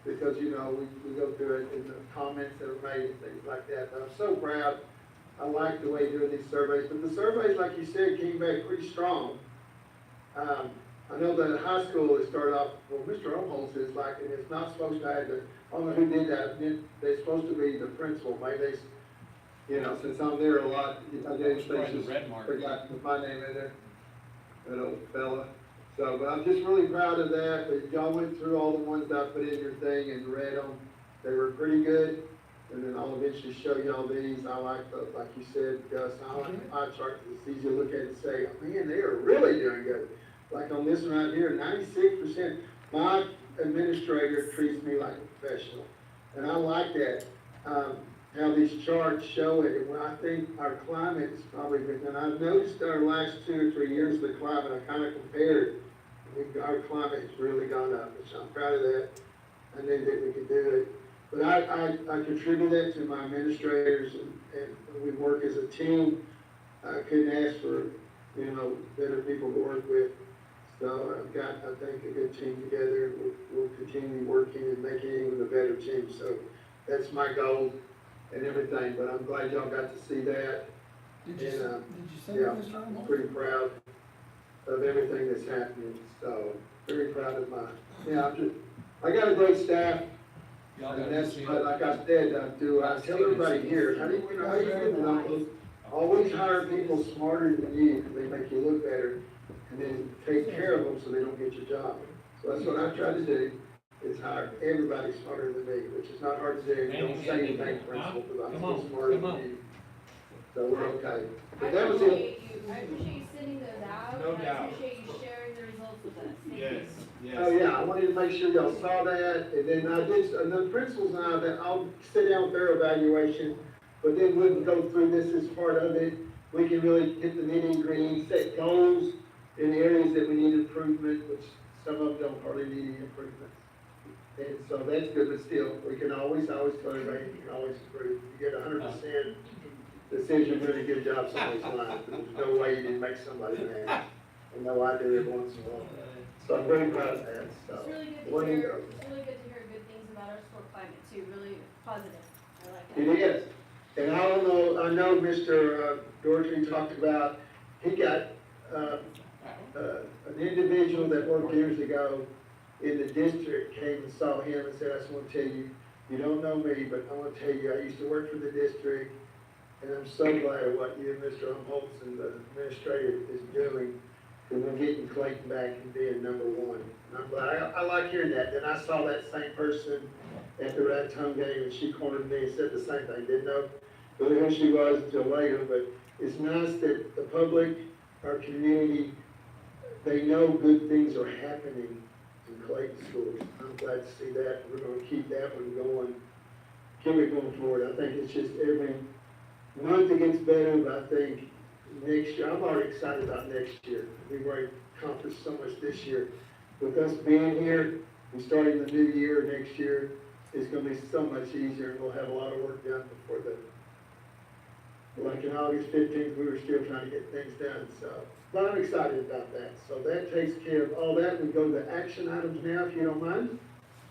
because, you know, we go through it in the comments that are made and things like that, but I'm so proud. I like the way you're doing these surveys, but the surveys, like you said, came back pretty strong. I know that high school, it started off, well, Mr. Umholtz is like, and it's not supposed to have the, I don't know who did that, they're supposed to be the principal, maybe they, you know, since I'm there a lot, I gave spaces, forgot to put my name in there, that old fella. So, but I'm just really proud of that, but y'all went through all the ones that I put in your thing and read them, they were pretty good. And then I'll eventually show y'all these. I like the, like you said, Gus, I like the pie chart. It's easy to look at and say, oh, man, they are really doing good. Like on this one right here, 96%. My administrator treats me like a professional. And I like that, how these charts show it. And when I think our climate is probably, and I've noticed our last 2 or 3 years, the climate, I kind of compared, our climate has really gone up, which I'm proud of that. I knew that we could do it. But I contribute that to my administrators, and we work as a team. I couldn't ask for, you know, better people to work with. So I've got, I think, a good team together, and we'll continue working and making it even a better team. So that's my goal and everything, but I'm glad y'all got to see that. Did you say Yeah, this I'm time? pretty proud of everything that's happening. So very proud of I got a great staff. And that's, like I said, I tell everybody here, how do you get numbers? Always hire people smarter than you, because they make you look better, and then take care of them so they don't get your job. So that's what I try to do, is hire everybody smarter than me, which is not hard to do. Don't say anything, principal, because I'm still smarter than you. So we're okay. But that was it. I appreciate you sending those out, No and I doubt. appreciate you sharing the results with us. Thank Yes, you. yes. Oh, yeah, I wanted to make sure y'all saw that, and then and the principals and I, that I'll sit down with their evaluation, but then we'll go through this as part of it. we can really hit the nitty gritty, set goals in areas that we need improvement, which some of them don't hardly need any improvement. And so that's good, but still, we can always tell everybody, you can always improve. You get 100%, that says you're doing a good job somebody's life, but there's no way you didn't make somebody mad. And no, I do every once in a while. So I'm very proud of that, so. It's really good What to do you hear, know? it's really good to hear good things about our school climate too, really positive. I like that. It is. And I don't know, I know Mr. Doherty talked about, he got, an individual that worked years ago in the district came and saw him and said, I just want to tell you, you don't know me, but I want to tell you, I used to work for the district, and I'm so glad of what you and Mr. Umholtz and the administrator is doing, and we're getting Clayton back and being number one. And I'm glad, I like hearing that. Then I saw that same person at the Red Tongue game, and she cornered me and said the same thing, didn't know who she was until later, but it's nice that the public, our community, they know good things are happening in Clayton schools. I'm glad to see that. We're gonna keep that one going, keep it going forward. I think it's just every month it gets better, but I think next year, I'm already excited about next year. We've already accomplished so much this year. With us being here and starting the new year next year, it's gonna be so much easier, and we'll have a lot of work done before the, like in August 15th, we were still trying to get things done, so. But I'm excited about that. So that takes care of all that. We go to the action items now, if you don't mind.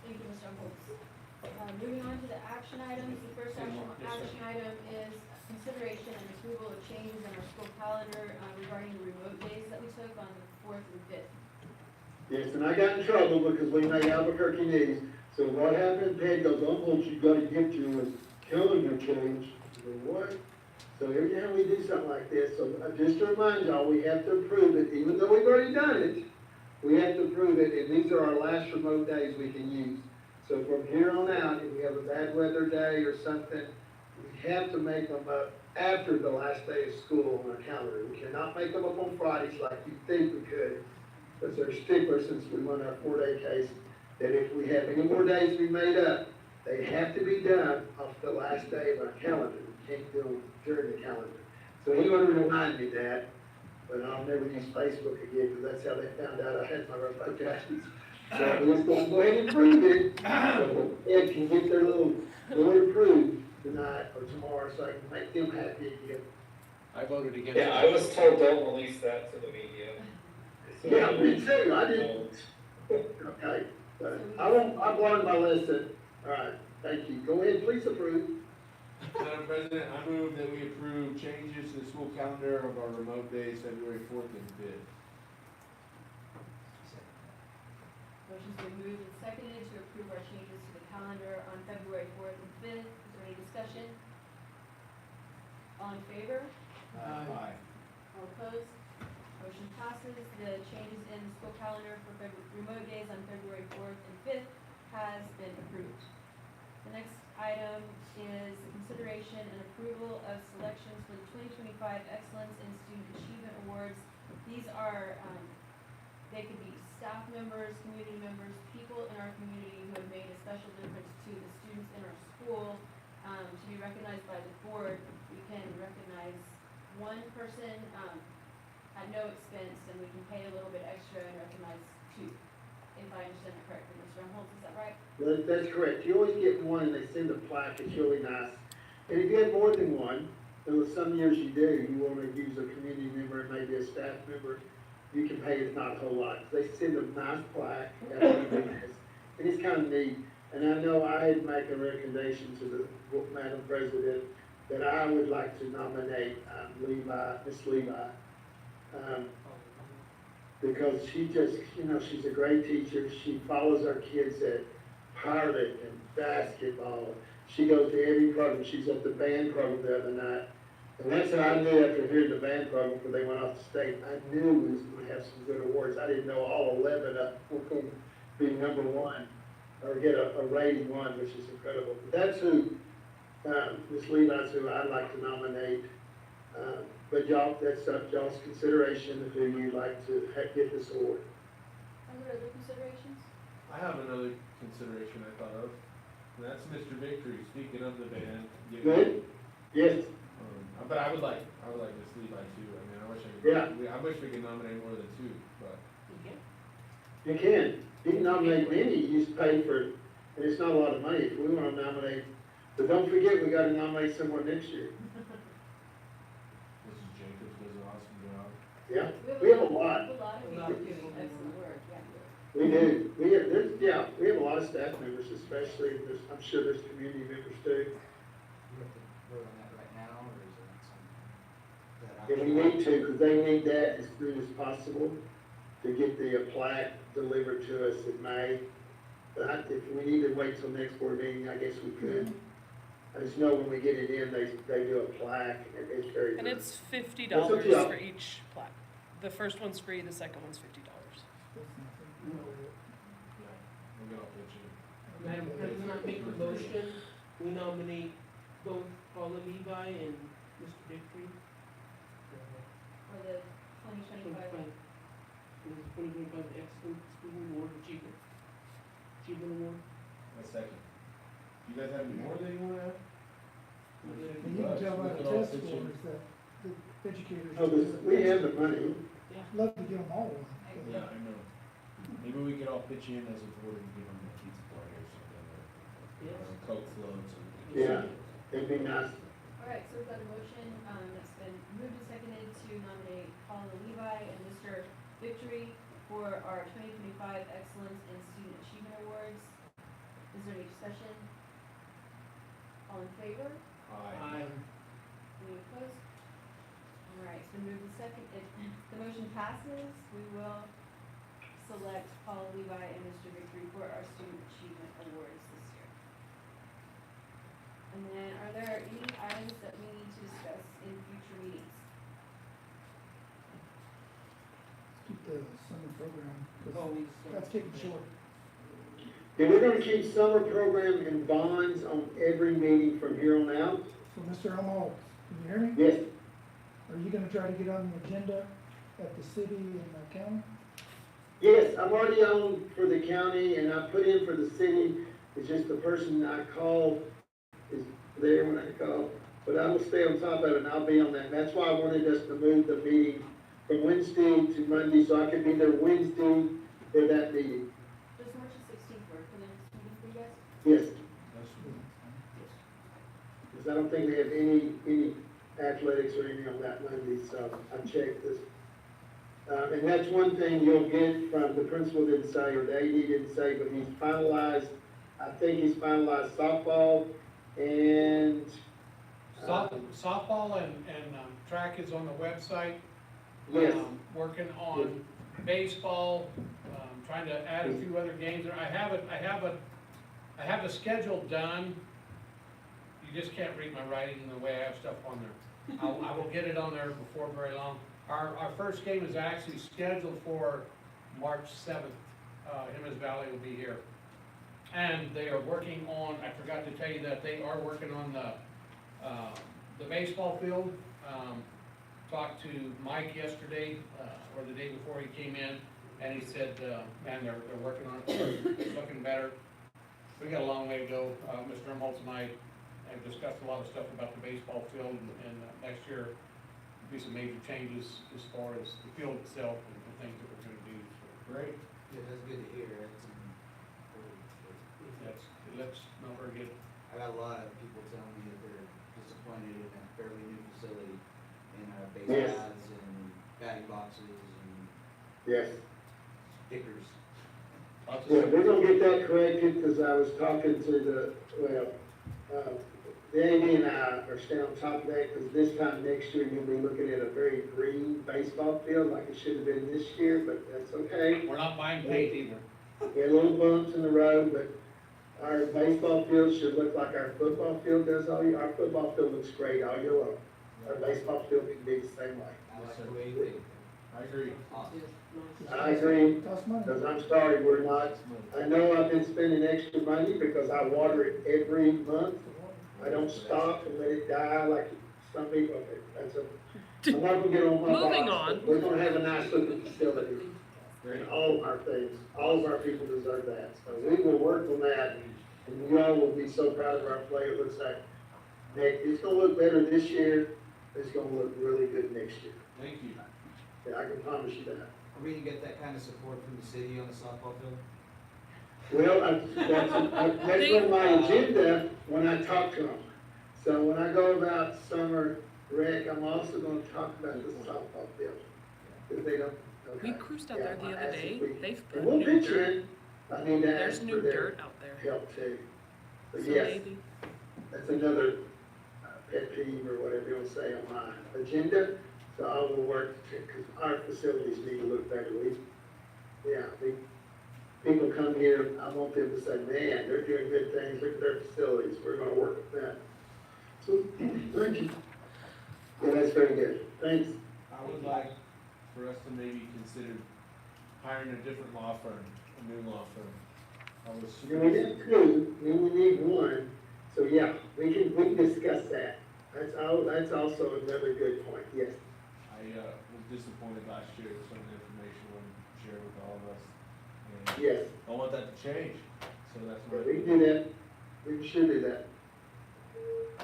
Thank you, Mr. Holtz. Moving on to the action items, the first action item is consideration and approval of changes in our school calendar regarding the remote days that we took on the 4th and 5th. Yes, and I got in trouble because we made Albuquerque news. So what happened, Peg goes, you gotta get your calendar changed. I go, what? So every time we do something like this, so just to remind y'all, we have to approve it, even though we've already done it, we have to approve it, and these are our last remote days we can use. So from here on out, if we have a bad weather day or something, we have to make them up after the last day of school on our calendar. We cannot make them up on Fridays like you think we could, because they're sticklers since we won our 4-day case, that if we have any more days we made up, they have to be done off the last day of our calendar. We can't do them during the calendar. So he would remind me that, but I'll never use Facebook again, because that's how they found out I had my remote days. So we're just gonna go ahead and prove it, so Ed can get their little approved tonight or tomorrow, so I can make them happy again. I voted against it. Yeah, I was told don't release that to the media. So- Yeah, me too, I didn't. Okay, but I've learned my lesson. All right, thank you. Go ahead, please approve. Madam President, I move that we approve changes to the school calendar of our remote days, February 4th and 5th. Motion's been moved and seconded to approve our changes to the calendar on February 4th and 5th. Is there any discussion? All in favor? Aye. All opposed? Motion passes. The changes in the school calendar for remote days on February 4th and 5th has been approved. The next item is consideration and approval of selections for the 2025 Excellence in Student Achievement Awards. These are, they could be staff members, community members, people in our community who have made a special difference to the students in our school. To be recognized by the board, we can recognize one person at no expense, and we can pay a little bit extra and recognize two, if I understand it correctly. Mr. Umholtz, is that right? That's correct. You always get one and they send a plaque, it's really nice. And if you have more than one, and with some years you do, you want to use a community member and maybe a staff member, you can pay it not a whole lot. They send a nice plaque, and it's kind of neat. And I know I had make a recommendation to the Madam President that I would like to nominate Miss Levi. Because she just, she's a great teacher. She follows our kids at pilot and basketball. She goes to every program. She's at the band program the other night. And that's how I knew after hearing the band program when they went off the state, I knew we was going to have some good awards. I didn't know all 11 of them were going to be number one or get a rating one, which is incredible. But that's who, Ms. Levi's who I'd like to nominate. But y'all, that's up to y'all's consideration of who you'd like to get this award. Are there other considerations? I have another consideration I thought of, and that's Mr. Victory, speaking of the band. Good? Yes. But I would like Miss Levi too. I mean, I wish we could nominate more than two, but. You can. You can nominate many, you just pay for, and it's not a lot of money if we wanna nominate. But don't forget, we gotta nominate someone next year. Mrs. Jacobs does an awesome job. Yeah, we have a lot. A lot of people doing excellent work, yeah. We do. We have, we have a lot of staff members, especially, I'm sure there's community members too. You have to vote on that right now, or is that something? And we need to, because they need that as soon as possible to get the plaque delivered to us in May. But if we need to wait till next board meeting, I guess we could. I just know when we get it in, they do a plaque, and it's very And good. it's $50 That's up to y'all. for each plaque. The first one's free, the second one's $50. We'll get all pitch in. Madam President, I make a motion, we nominate both Paula Levi and Mr. Victory For the 2025. for the 2025 Excellent Student Award Achievement. Award. A second. You guys have any more that you wanna add? And you can tell by the test scores that the educators. Oh, we have the money. Love to give them all one. Yeah, I know. Maybe we could all pitch in as a board and give them a pizza party or something, or Coke floats. Yeah, it'd be nice. All right, so we've got a motion, that's been moved and seconded to nominate Paula Levi and Mr. Victory for our 2025 Excellence in Student Achievement Awards. Is there any discussion? All in favor? Aye. Any opposed? All right, it's been moved and seconded. The motion passes. We will select Paula Levi and Mr. Victory for our Student Achievement Awards this year. And then, are there any items that we need to discuss in future meetings? Keep the summer program, Oh, because that's getting short. Yeah, we're gonna keep summer program and bonds on every meeting from here on out. So Mr. Umholtz, can you hear me? Yes, Are you gonna try to get on the agenda at the city and the county? yes, I'm already on for the county and I put in for the city. It's just the person I call is there when I call. But I will stay on top of it and I'll be on that. That's why I wanted us to move the meeting from Wednesday to Monday, so I could be there Wednesday for that meeting. Does March 16th work for the next meeting for you guys? Yes, That's because I don't think they have any athletics or anything on that Monday, so I checked this. And that's one thing you'll get from, the principal didn't say, or the AD didn't say, but he's finalized, I think he's finalized softball and. Softball and track is on the website. Yes. Working on baseball, trying to add a few other games. I have the schedule done. You just can't read my writing the way I have stuff on there. I will get it on there before very long. Our first game is actually scheduled for March 7th. Hemmes Valley will be here. And they are working on, I forgot to tell you that they are working on the baseball field. Talked to Mike yesterday, or the day before he came in, and he said, man, they're working on it, it's looking better. We got a long way to go. Mr. Umholtz and I have discussed a lot of stuff about the baseball field, and next year will be some major changes as far as the field itself and the things that we're gonna do. So great. Yeah, that's good to hear, let's not forget. I got a lot of people telling me that they're disappointed in a fairly new facility, in base Yes. paths and batting boxes and Yes. stickers. Yeah, we're gonna get that corrected, because I was talking to the AD and I are staying on top of that, because this time next year, you'll be looking at a very green baseball field, like it should have been this year, but that's okay. We're not buying paint either. We had little bumps in the road, but our baseball field should look like our football field does all year. Our football field looks great all year long. Our baseball field can be the same way. I like the way you think. I agree. Awesome. I agree, Costs money. because I'm sorry, we're not, I know I've been spending extra money because I water it every month. I don't stop and let it die like some people. I'm not gonna get on my box. Moving on. We're gonna have a nice looking facility. And all of our things, all of our people deserve that. So we will work on that, and you all will be so proud of our play. It looks like, Nick, it's gonna look better this year it's gonna look really good next year. Thank you. Yeah, I can promise you that. Are we gonna get that kind of support from the city on the softball field? Well, that's on my agenda when I talk to them. So when I go about summer rec, I'm also gonna talk about the softball field. If they don't, We okay. cruised out Yeah, there the I other asked day. if we- They've put And we'll new pitch dirt. in. I need to There's ask new for their dirt out there. help too. But So yes, maybe. that's another pet peeve or whatever you want to say on my agenda. So I will work, because our facilities need to look better. People come here, I want them to say, man, they're doing good things, look at their facilities, we're gonna work with that. So, thank you. Yeah, that's very good, thanks. I would like for us to maybe consider hiring a different law firm, a new law firm. I was. We need two, we only need one, so yeah, we can discuss that. That's also another good point, yes. I, was disappointed last year with some of the information wasn't shared with all of us. And Yes, I want that to change, so that's my. we can do that, we should do that. Anything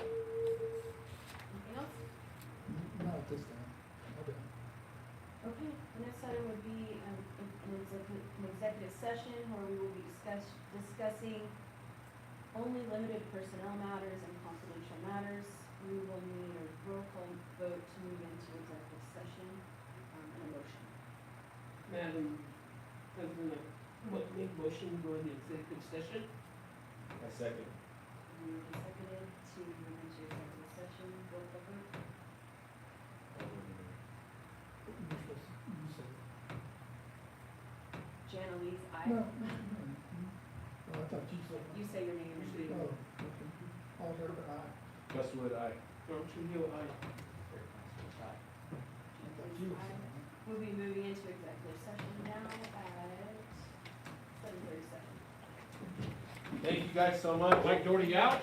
else? Not at this time. Okay. Okay, the next item would be an executive session where we will be discussing only limited personnel matters and confidential matters. We will need a roll call vote to move into executive session, and a motion. Madam President, make motion to go into executive session? My second. Moved and seconded to move into executive session, roll call vote. You said, Jana Lee's aye. no, oh, I thought you said. You say your name. You say Oh, okay. All fair, but I Gus Wood, aye. Norm Trujillo, aye. thought you were saying. We'll be moving into executive session now at 7:37. Thank you guys so much. Mike Doherty out?